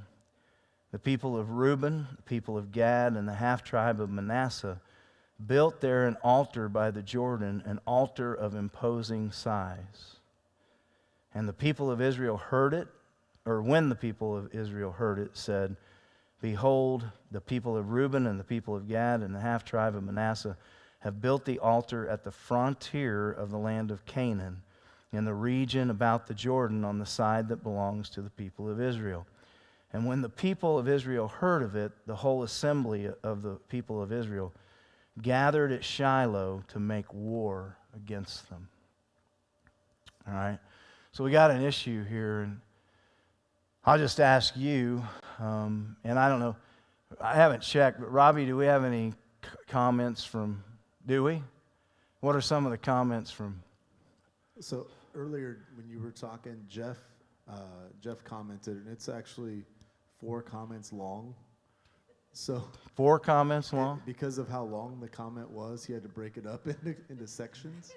the people of Reuben, the people of Gad, and the half-tribe of Manasseh built there an altar by the Jordan, an altar of imposing size. And the people of Israel heard it, or when the people of Israel heard it, said, Behold, the people of Reuben and the people of Gad and the half-tribe of Manasseh have built the altar at the frontier of the land of Canaan, in the region about the Jordan on the side that belongs to the people of Israel. And when the people of Israel heard of it, the whole assembly of the people of Israel gathered at Shiloh to make war against them. All right? So we got an issue here, and I'll just ask you, and I don't know, I haven't checked, but Robbie, do we have any comments from, do we? What are some of the comments from? So earlier when you were talking, Jeff commented, and it's actually 4 comments long. So 4 comments long? because of how long the comment was, he had to break it up into sections.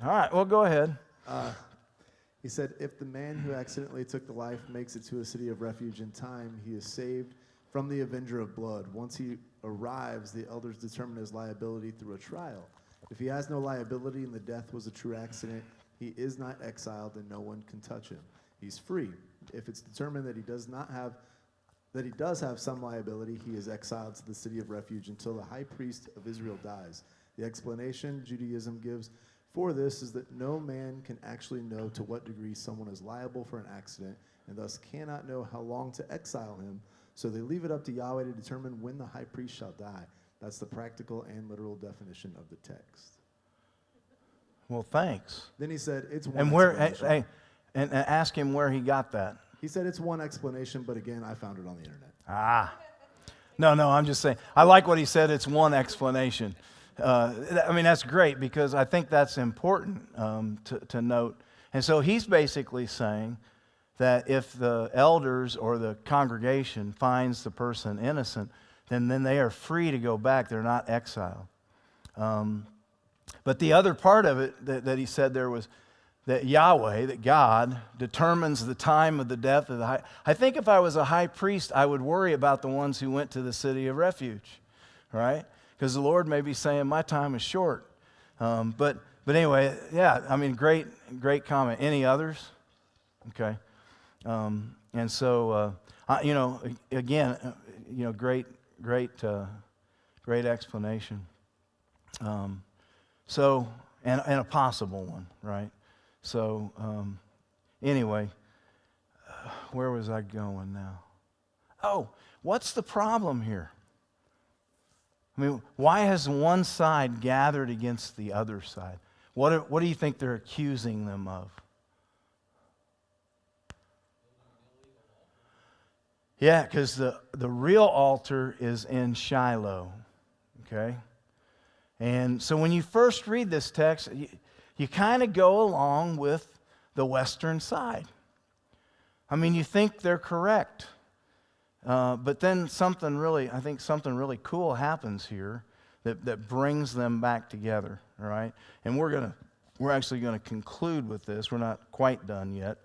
All right, well, go ahead. He said, if the man who accidentally took the life makes it to a city of refuge in time, he is saved from the avenger of blood. Once he arrives, the elders determine his liability through a trial. If he has no liability and the death was a true accident, he is not exiled and no one can touch him. He's free. If it's determined that he does have some liability, he is exiled to the city of refuge until the high priest of Israel dies. The explanation Judaism gives for this is that no man can actually know to what degree someone is liable for an accident and thus cannot know how long to exile him. So they leave it up to Yahweh to determine when the high priest shall die. That's the practical and literal definition of the text. Well, thanks. Then he said, it's one And where? explanation. And ask him where he got that. He said it's one explanation, but again, I found it on the internet. No, I'm just saying. I like what he said. It's one explanation. I mean, that's great because I think that's important to note. And so he's basically saying that if the elders or the congregation finds the person innocent, then they are free to go back. They're not exiled. But the other part of it that he said there was that Yahweh, that God, determines the time of the death of the high. I think if I was a high priest, I would worry about the ones who went to the city of refuge, right? Because the Lord may be saying, my time is short. But anyway, yeah, I mean, great comment. Any others? Okay. And so, again, great explanation. So, and a possible one, right? So, anyway, where was I going now? Oh, what's the problem here? I mean, why has one side gathered against the other side? What do you think they're accusing them of? Yeah, because the real altar is in Shiloh, okay? And so when you first read this text, you kind of go along with the western side. I mean, you think they're correct. But then something really cool happens here that brings them back together, all right? And we're actually going to conclude with this. We're not quite done yet,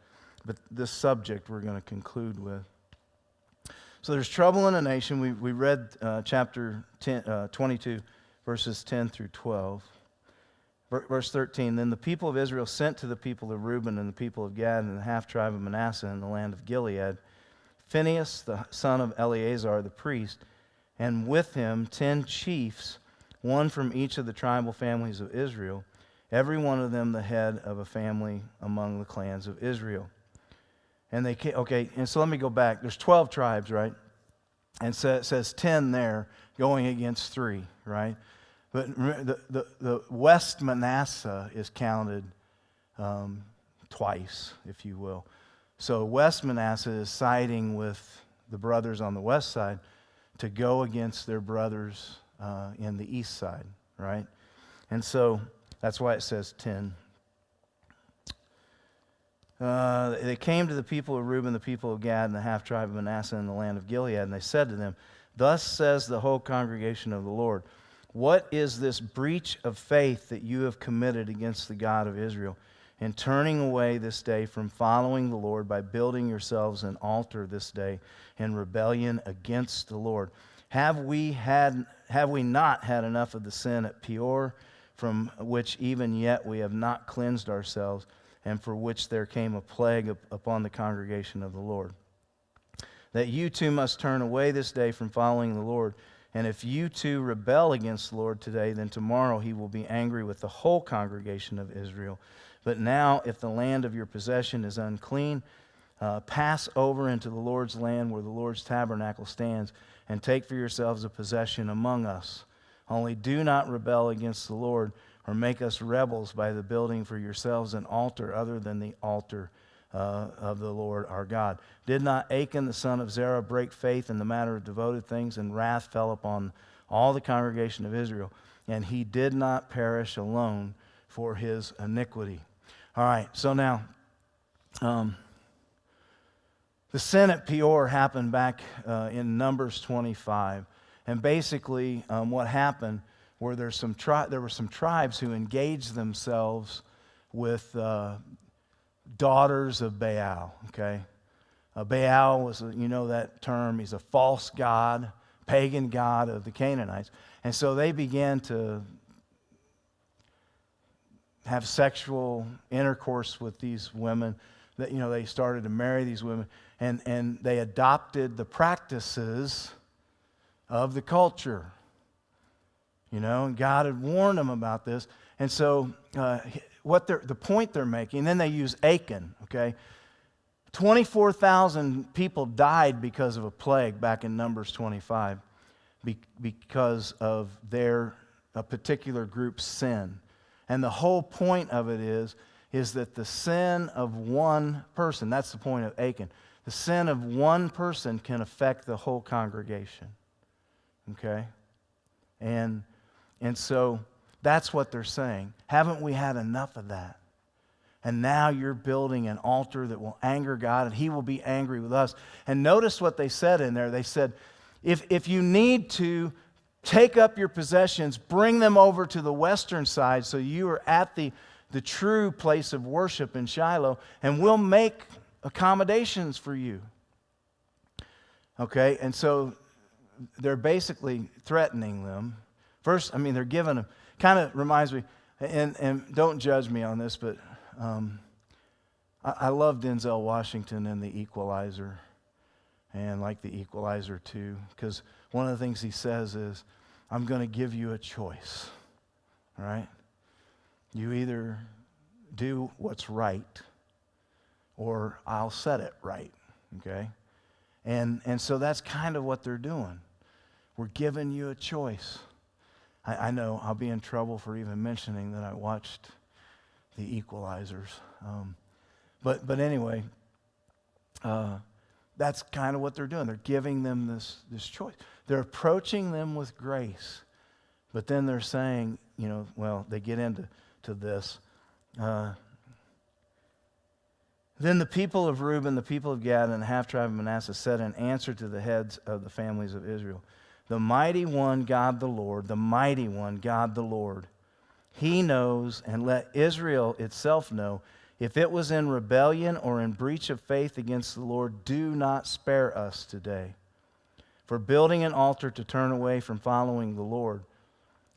but this subject we're going to conclude with. So there's trouble in a nation. We read chapter 22, verses 10 through 12. Verse 13, then the people of Israel sent to the people of Reuben and the people of Gad and the half-tribe of Manasseh in the land of Gilead, Phinehas, the son of Eleazar, the priest, and with him 10 chiefs, one from each of the tribal families of Israel, every one of them the head of a family among the clans of Israel. And they came, okay, and so let me go back. There's 12 tribes, right? And so it says 10 there going against 3, right? But the West Manasseh is counted twice, if you will. So West Manasseh is siding with the brothers on the west side to go against their brothers in the east side, right? And so that's why it says 10. They came to the people of Reuben, the people of Gad, and the half-tribe of Manasseh in the land of Gilead, and they said to them, thus says the whole congregation of the Lord, what is this breach of faith that you have committed against the God of Israel in turning away this day from following the Lord by building yourselves an altar this day in rebellion against the Lord? Have we not had enough of the sin at Peor, from which even yet we have not cleansed ourselves, and for which there came a plague upon the congregation of the Lord? That you too must turn away this day from following the Lord. And if you too rebel against the Lord today, then tomorrow he will be angry with the whole congregation of Israel. But now, if the land of your possession is unclean, pass over into the Lord's land where the Lord's tabernacle stands, and take for yourselves a possession among us. Only do not rebel against the Lord, or make us rebels by the building for yourselves an altar other than the altar of the Lord our God. Did not Achan the son of Zerah break faith in the matter of devoted things, and wrath fell upon all the congregation of Israel, and he did not perish alone for his iniquity? All right, so now, the sin at Peor happened back in Numbers 25, and basically what happened were there were some tribes who engaged themselves with daughters of Baal, okay? Baal was, you know that term, he's a false god, pagan god of the Canaanites. And so they began to have sexual intercourse with these women. That, you know, they started to marry these women, and they adopted the practices of the culture. You know, and God had warned them about this. And so the point they're making, then they use Achan, okay? 24,000 people died because of a plague back in Numbers 25 because of a particular group's sin. And the whole point of it is that the sin of one person, that's the point of Achan, the sin of one person can affect the whole congregation. Okay? And so that's what they're saying. Haven't we had enough of that? And now you're building an altar that will anger God, and He will be angry with us. And notice what they said in there. They said, if you need to take up your possessions, bring them over to the western side so you are at the true place of worship in Shiloh, and we'll make accommodations for you. Okay, and so they're basically threatening them. First, I mean, they're giving them, kind of reminds me, and don't judge me on this, but I love Denzel Washington in The Equalizer, and like The Equalizer 2, because one of the things he says is, I'm going to give you a choice, all right? You either do what's right, or I'll set it right, okay? And so that's kind of what they're doing. We're giving you a choice. I know I'll be in trouble for even mentioning that I watched The Equalizers. But anyway, that's kind of what they're doing. They're giving them this choice. They're approaching them with grace. But then they're saying, you know, well, they get into this. Then the people of Reuben, the people of Gad, and the half-tribe of Manasseh said in answer to the heads of the families of Israel, the mighty one, God the Lord, the mighty one, God the Lord, He knows, and let Israel itself know, if it was in rebellion or in breach of faith against the Lord, do not spare us today for building an altar to turn away from following the Lord.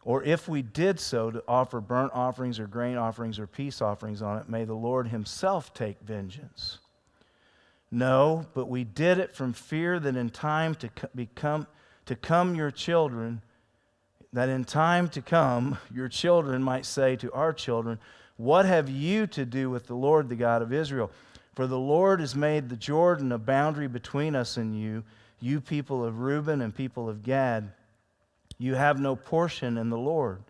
Or if we did so, to offer burnt offerings or grain offerings or peace offerings on it, may the Lord Himself take vengeance. No, but we did it from fear that in time to come your children, that in time to come your children might say to our children, what have you to do with the Lord, the God of Israel? For the Lord has made the Jordan a boundary between us and you, you people of Reuben and people of Gad. You have no portion in the Lord.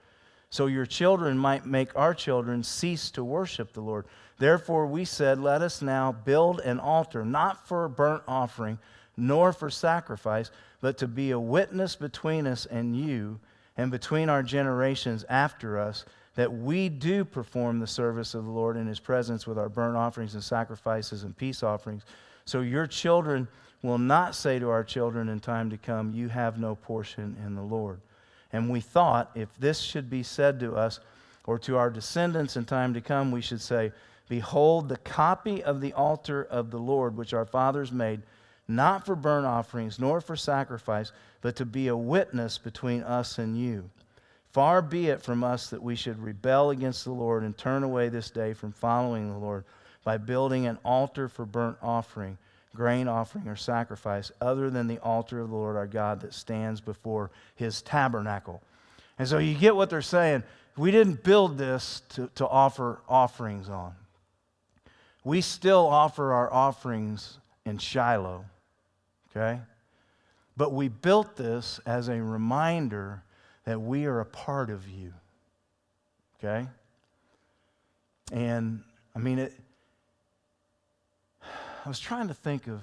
So your children might make our children cease to worship the Lord. Therefore we said, let us now build an altar, not for a burnt offering, nor for sacrifice, but to be a witness between us and you, and between our generations after us, that we do perform the service of the Lord in His presence with our burnt offerings and sacrifices and peace offerings. So your children will not say to our children in time to come, you have no portion in the Lord. And we thought, if this should be said to us or to our descendants in time to come, we should say, behold, the copy of the altar of the Lord, which our fathers made, not for burnt offerings nor for sacrifice, but to be a witness between us and you. Far be it from us that we should rebel against the Lord and turn away this day from following the Lord by building an altar for burnt offering, grain offering, or sacrifice, other than the altar of the Lord our God that stands before His tabernacle. And so you get what they're saying. We didn't build this to offer offerings on. We still offer our offerings in Shiloh, okay? But we built this as a reminder that we are a part of you, okay? And, I mean, I was trying to think of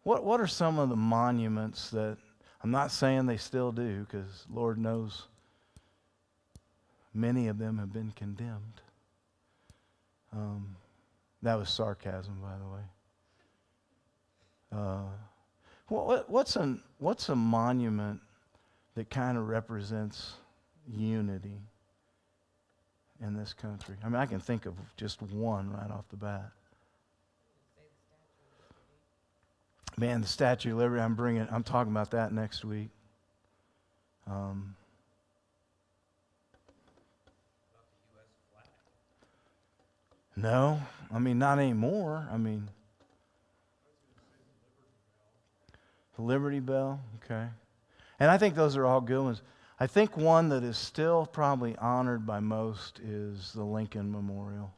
what are some of the monuments that, I'm not saying they still do, because Lord knows many of them have been condemned. That was sarcasm, by the way. What's a monument that kind of represents unity in this country? I mean, I can think of just one right off the bat. Man, the Statue of Liberty, I'm talking about that next week. No, I mean, not anymore. I mean, the Liberty Bell, okay. And I think those are all good ones. I think one that is still probably honored by most is the Lincoln Memorial,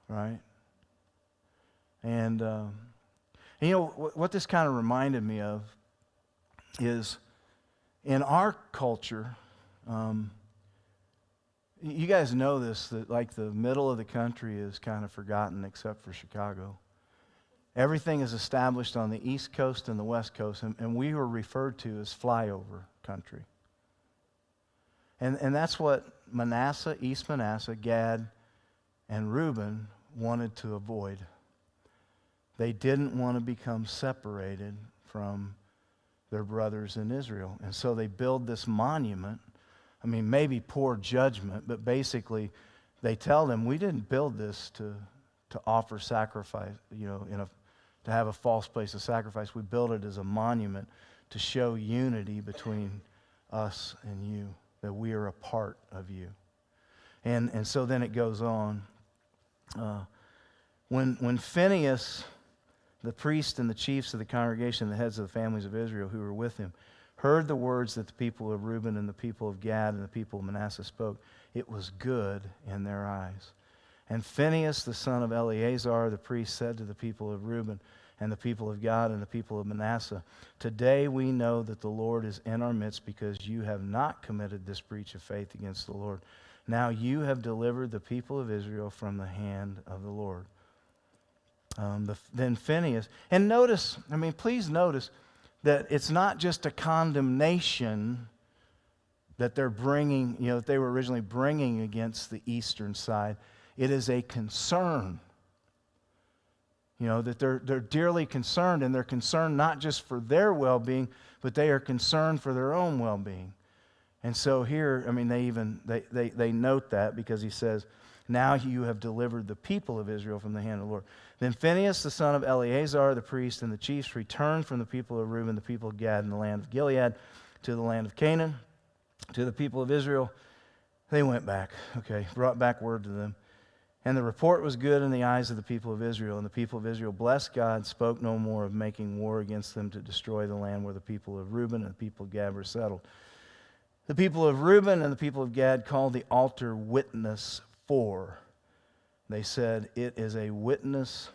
right? And you know, what this kind of reminded me of is in our culture, you guys know this, that like the middle of the country is kind of forgotten except for Chicago. Everything is established on the East Coast and the West Coast, and we were referred to as flyover country. And that's what Manasseh, East Manasseh, Gad, and Reuben wanted to avoid. They didn't want to become separated from their brothers in Israel. And so they build this monument. I mean, maybe poor judgment, but basically they tell them, we didn't build this to offer sacrifice, you know, to have a false place of sacrifice. We built it as a monument to show unity between us and you, that we are a part of you. And so then it goes on. When Phinehas, the priest and the chiefs of the congregation, the heads of the families of Israel who were with him, heard the words that the people of Reuben and the people of Gad and the people of Manasseh spoke, it was good in their eyes. And Phinehas, the son of Eleazar, the priest, said to the people of Reuben and the people of Gad and the people of Manasseh, today we know that the Lord is in our midst because you have not committed this breach of faith against the Lord. Now you have delivered the people of Israel from the hand of the Lord. Then Phinehas, and notice, I mean, please notice that it's not just a condemnation that they're bringing, you know, that they were originally bringing against the eastern side. It is a concern, you know, that they're dearly concerned, and they're concerned not just for their well-being, but they are concerned for their own well-being. And so here, I mean, they note that because he says, now you have delivered the people of Israel from the hand of the Lord. Then Phinehas, the son of Eleazar, the priest, and the chiefs returned from the people of Reuben, the people of Gad, and the land of Gilead to the land of Canaan, to the people of Israel. They went back, okay, brought back word to them. And the report was good in the eyes of the people of Israel. And the people of Israel blessed God, spoke no more of making war against them to destroy the land where the people of Reuben and the people of Gad were settled. The people of Reuben and the people of Gad called the altar Witness 4. They said, it is a witness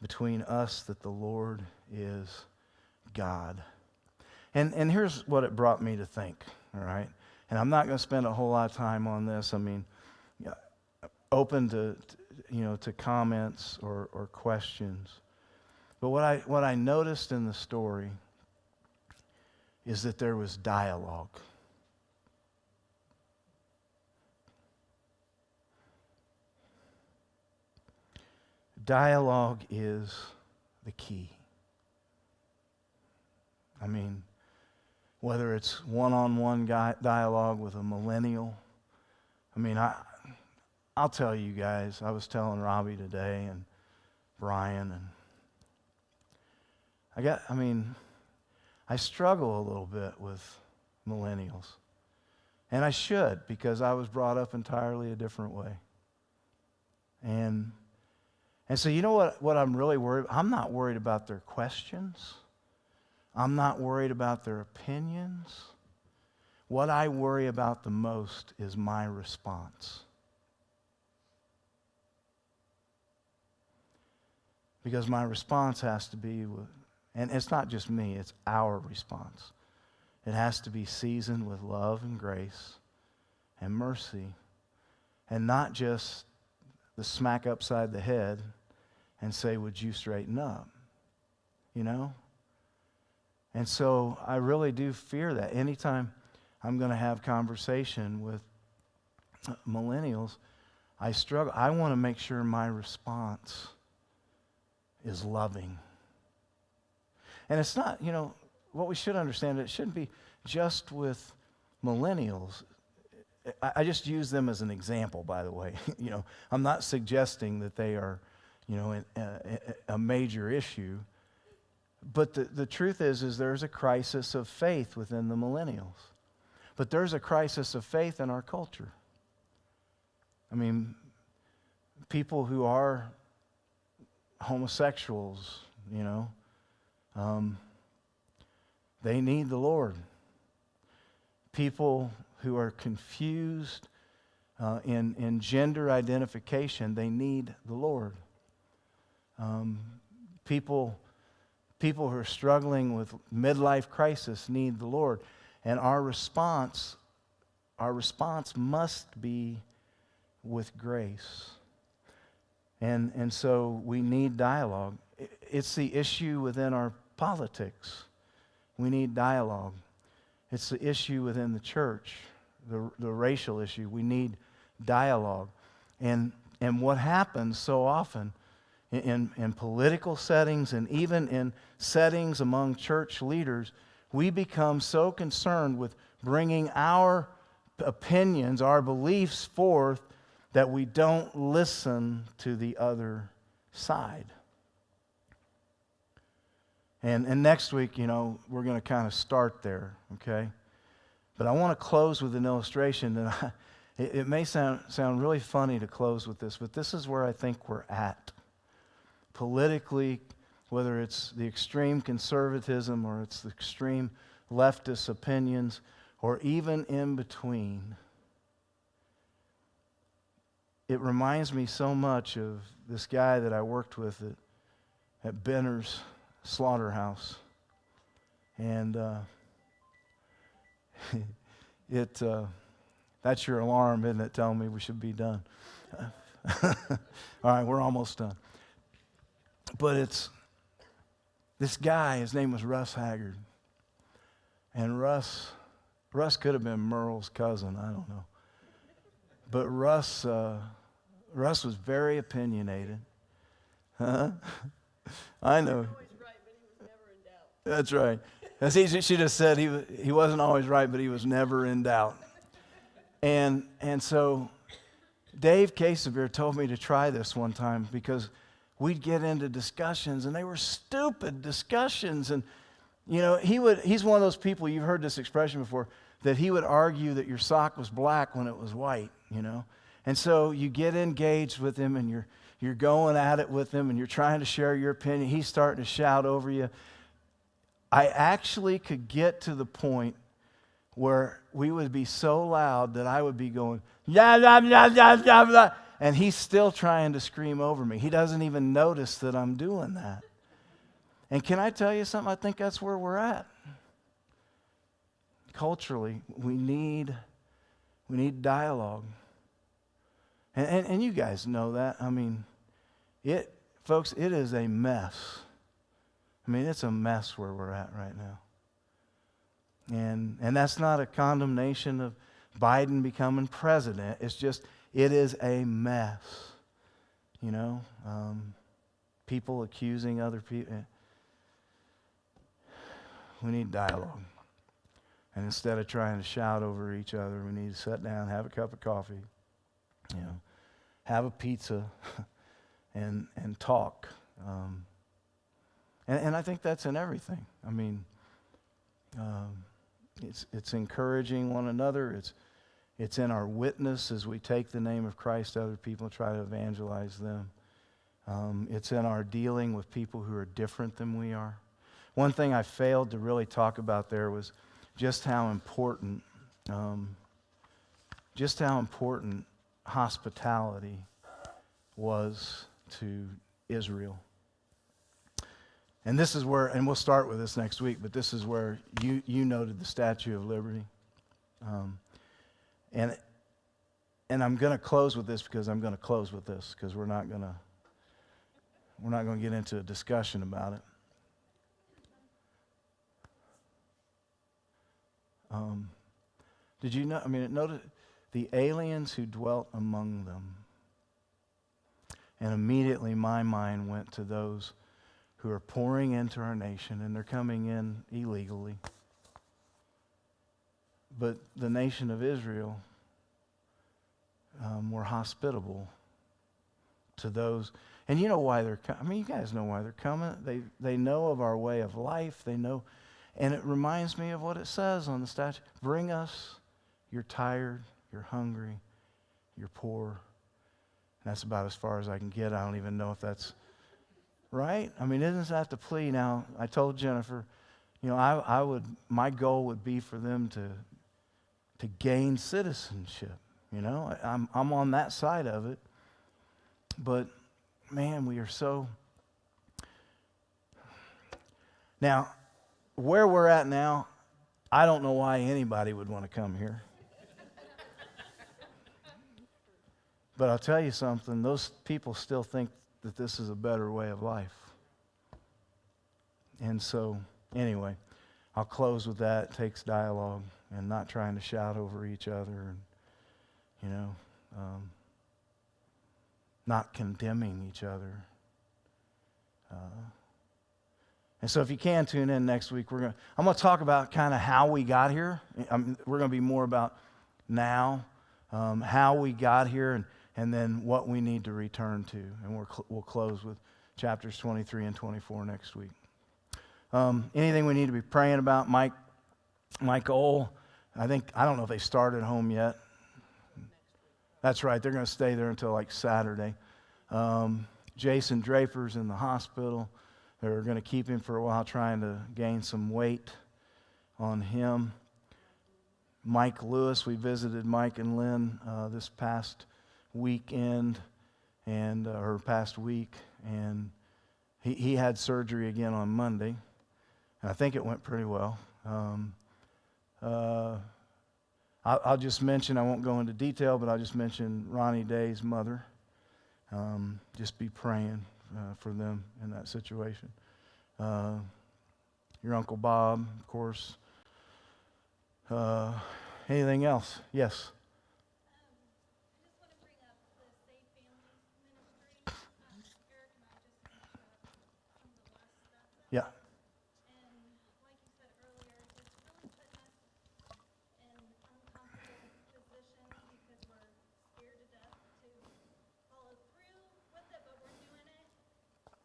between us that the Lord is God. And here's what it brought me to think, all right? And I'm not going to spend a whole lot of time on this. I mean, open to comments or questions. But what I noticed in the story is that there was dialogue. Dialogue is the key. I mean, whether it's one-on-one dialogue with a millennial. I mean, I'll tell you guys, I was telling Robbie today and Brian, and I struggle a little bit with millennials. And I should, because I was brought up entirely a different way. And so you know what I'm really worried about? I'm not worried about their questions. I'm not worried about their opinions. What I worry about the most is my response. Because my response has to be, and it's not just me, it's our response. It has to be seasoned with love and grace and mercy, and not just the smack upside the head and say, would you straighten up? You know? And so I really do fear that. Anytime I'm going to have conversation with millennials, I struggle. I want to make sure my response is loving. And it's not, what we should understand, it shouldn't be just with millennials. I just use them as an example, by the way. I'm not suggesting that they are, a major issue. But the truth is there's a crisis of faith within the millennials. But there's a crisis of faith in our culture. I mean, people who are homosexuals, they need the Lord. People who are confused in gender identification, they need the Lord. People who are struggling with midlife crisis need the Lord. And our response must be with grace. And so we need dialogue. It's the issue within our politics. We need dialogue. It's the issue within the church, the racial issue. We need dialogue. And what happens so often in political settings and even in settings among church leaders, we become so concerned with bringing our opinions, our beliefs forth, that we don't listen to the other side. And next week, we're going to kind of start there, okay? But I want to close with an illustration that it may sound really funny to close with this, but this is where I think we're at. Politically, whether it's the extreme conservatism or it's the extreme leftist opinions or even in between, it reminds me so much of this guy that I worked with at Benner's Slaughterhouse. And that's your alarm, isn't it, telling me we should be done? All right, we're almost done. But it's this guy, his name was Russ Haggard. And Russ could have been Merle's cousin, I don't know. But Russ was very opinionated. Huh? I know. That's right. As she just said, he wasn't always right, but he was never in doubt. And so Dave Casevere told me to try this one time because we'd get into discussions, and they were stupid discussions. And, he's one of those people, you've heard this expression before, that he would argue that your sock was black when it was white, And so you get engaged with him, and you're going at it with him, and you're trying to share your opinion. He's starting to shout over you. I actually could get to the point where we would be so loud that I would be going, yeah, blah, blah, blah, blah, blah, and he's still trying to scream over me. He doesn't even notice that I'm doing that. And can I tell you something? I think that's where we're at. Culturally, we need dialogue. And you guys know that. I mean, folks, it is a mess. I mean, it's a mess where we're at right now. And that's not a condemnation of Biden becoming president. It's just, it is a mess. People accusing other people. We need dialogue. And instead of trying to shout over each other, we need to sit down, have a cup of coffee, have a pizza, and talk. And I think that's in everything. I mean, it's encouraging one another. It's in our witness as we take the name of Christ to other people and try to evangelize them. It's in our dealing with people who are different than we are. One thing I failed to really talk about there was just how important hospitality was to Israel. And this is where, and we'll start with this next week, but this is where you noted the Statue of Liberty. And I'm going to close with this because we're not going to get into a discussion about it. Did you know? I mean, it noted the aliens who dwelt among them. And immediately my mind went to those who are pouring into our nation, and they're coming in illegally. But the nation of Israel were hospitable to those. And you know why they're coming. I mean, you guys know why they're coming. They know of our way of life. They know. And it reminds me of what it says on the statue. Bring us, you're tired, you're hungry, you're poor. And that's about as far as I can get. I don't even know if that's right. I mean, isn't that the plea? Now, I told Jennifer, you know, my goal would be for them to gain citizenship. You know, I'm on that side of it. But, man, we are so... Now, where we're at now, I don't know why anybody would want to come here. But I'll tell you something, those people still think that this is a better way of life. And so, anyway, I'll close with that. It takes dialogue and not trying to shout over each other and, you know, not condemning each other. And so if you can tune in next week, I'm going to talk about kind of how we got here. We're going to be more about now, how we got here, and then what we need to return to. And we'll close with chapters 23 and 24 next week. Anything we need to be praying about? Mike Ole, I don't know if they started home yet. That's right. They're going to stay there until like Saturday. Jason Draper's in the hospital. They're going to keep him for a while, trying to gain some weight on him. Mike Lewis, we visited Mike and Lynn this past weekend, or past week, and he had surgery again on Monday, and I think it went pretty well. I'll just mention, I won't go into detail, but I'll just mention Ronnie Day's mother. Just be praying for them in that situation. Your Uncle Bob, of course. Anything else? Yes. I just want to bring up the Safe Families Ministry. Eric and I just finished up some of the last stuff. Yeah. And like you said earlier, it's really putting us in uncomfortable positions because we're scared to death to follow through with it, but we're doing it.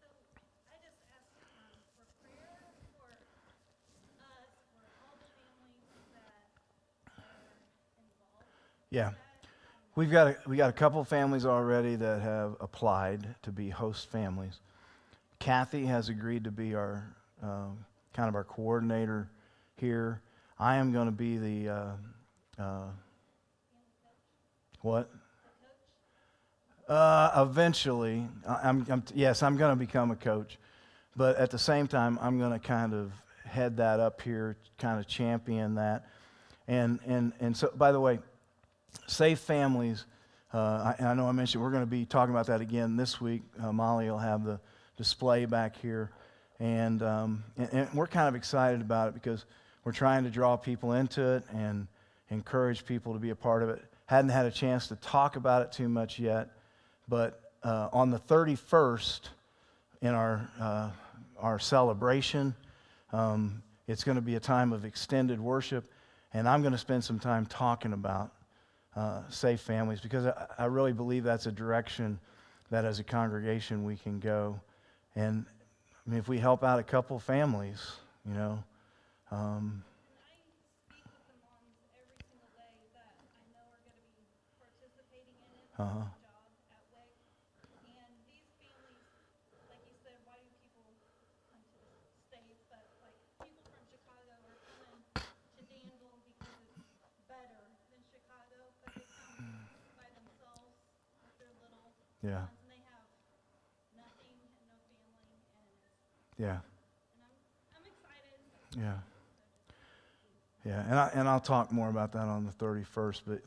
So I just ask for prayer for us, for all the families that are involved. Yeah. We got a couple of families already that have applied to be host families. Kathy has agreed to be our kind of our coordinator here. I am going to be the what? Eventually, I'm going to become a coach, but at the same time, I'm going to kind of head that up here, kind of champion that, and so by the way. Safe Families, I know I mentioned we're going to be talking about that again this week. Molly will have the display back here. And we're kind of excited about it because we're trying to draw people into it and encourage people to be a part of it. Hadn't had a chance to talk about it too much yet, but on the 31st in our celebration, it's going to be a time of extended worship, and I'm going to spend some time talking about Safe Families, because I really believe that's a direction that as a congregation we can go. And I mean, if we help out a couple families, you know. And I speak with the moms every single day that I know are going to be participating in it, Uh-huh. job at WIC. And these families, like you said, why do people come to the States? But like people from Chicago are coming to Danville because it's better than Chicago, but they come by themselves with their little Yeah, ones, and they have nothing and no family, yeah, and I'm excited. yeah. Yeah, and I'll talk more about that on the 31st, but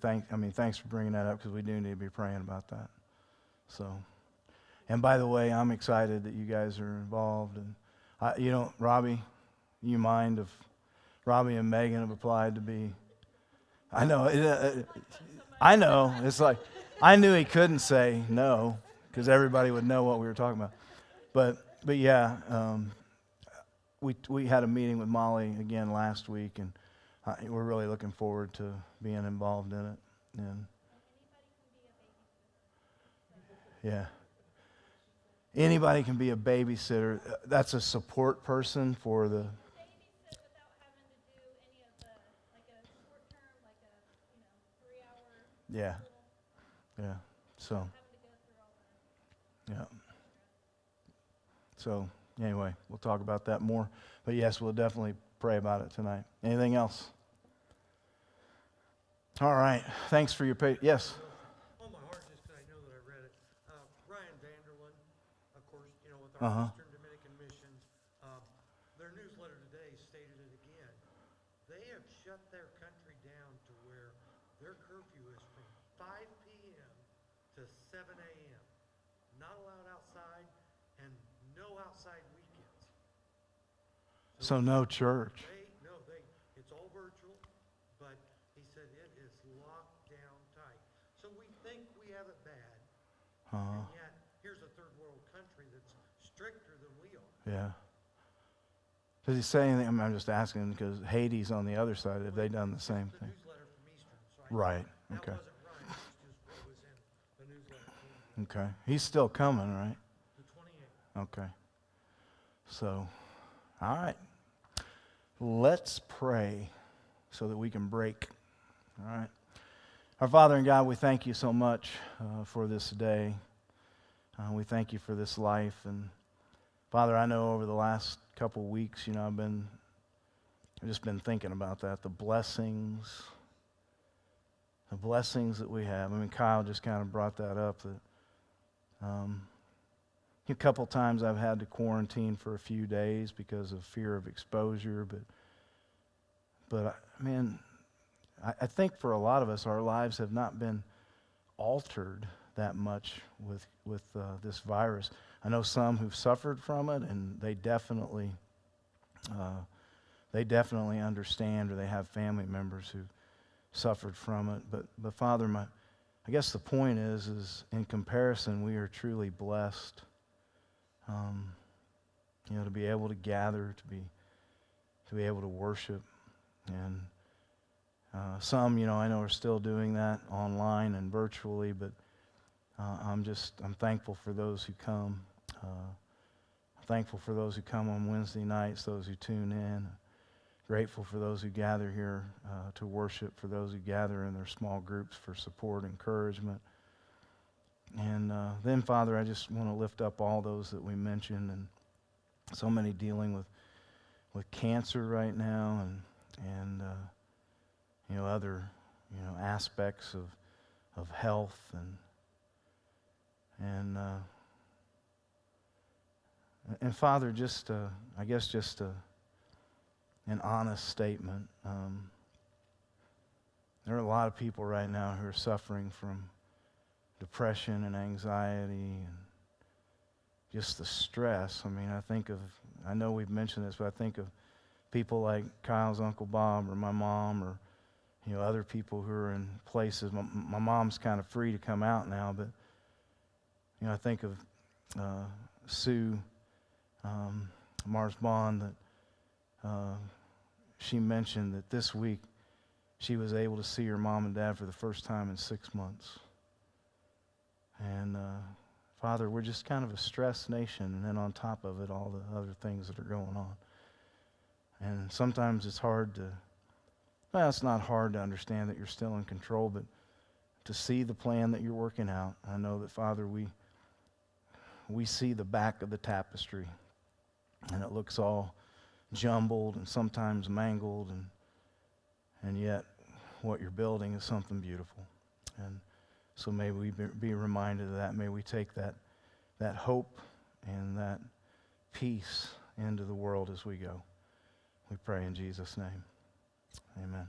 thanks for bringing that up, because we do need to be praying about that. So, and by the way, I'm excited that you guys are involved, and Robbie, you mind if Robbie and Megan have applied to be? I know, I know. It's like I knew he couldn't say no because everybody would know what we were talking about. But yeah, we had a meeting with Molly again last week, and we're really looking forward to being involved in it. And yeah, Anybody can be a babysitter. That's a support person for the, Babysit without having to do any of the, like a short term, like a, 3 hour yeah, little, yeah. So, having to go through all the yeah. So, anyway, we'll talk about that more. But yes, we'll definitely pray about it tonight. Anything else? All right. Thanks for your patience. Yes. On my heart, just 'cause I know that I read it. Brian Vanderlyn, of course, with our Uh-huh. Eastern Dominican missions, their newsletter today stated it again. They have shut their country down to where their curfew is from 5 p.m. to 7 a.m. Not allowed outside and no outside weekends. So, no church. It's all virtual, but he said it is locked down tight. So we think we have it bad, and yet here's a third world country that's stricter than we are. Yeah. Does he say anything? I'm just asking because Haiti's on the other side. Have they done the same The thing? newsletter from Eastern, so Right. that Okay. wasn't right. It's just what was in the newsletter. Okay. He's still coming, right? The 28th. Okay. So, all right. Let's pray so that we can break. All right. Our Father and God, we thank you so much for this day. We thank you for this life. And Father, I know over the last couple weeks, I've just been thinking about that, the blessings that we have. I mean, Kyle just kind of brought that up, that a couple times I've had to quarantine for a few days because of fear of exposure, but man, I think for a lot of us, our lives have not been altered that much with this virus. I know some who've suffered from it, and they definitely understand, or they have family members who suffered from it. But Father, I guess the point is in comparison, we are truly blessed. To be able to gather, to be able to worship, and some, I know are still doing that online and virtually, but I'm thankful for those who come. I'm thankful for those who come on Wednesday nights, those who tune in. Grateful for those who gather here to worship, for those who gather in their small groups for support, encouragement. And then, Father, I just want to lift up all those that we mentioned, and so many dealing with cancer right now, and other aspects of health, and Father, just I guess just an honest statement. There are a lot of people right now who are suffering from depression and anxiety and just the stress. I mean, I know we've mentioned this, but I think of people like Kyle's Uncle Bob or my mom, or other people who are in places. My mom's kind of free to come out now, but I think of Sue Mars Bond, that she mentioned that this week she was able to see her mom and dad for the first time in 6 months. And Father, we're just kind of a stressed nation, and then on top of it, all the other things that are going on. And sometimes it's it's not hard to understand that you're still in control, but to see the plan that you're working out. I know that, Father, we see the back of the tapestry, and it looks all jumbled and sometimes mangled, and yet what you're building is something beautiful. And so may we be reminded of that. May we take that hope and that peace into the world as we go. We pray in Jesus' name. Amen.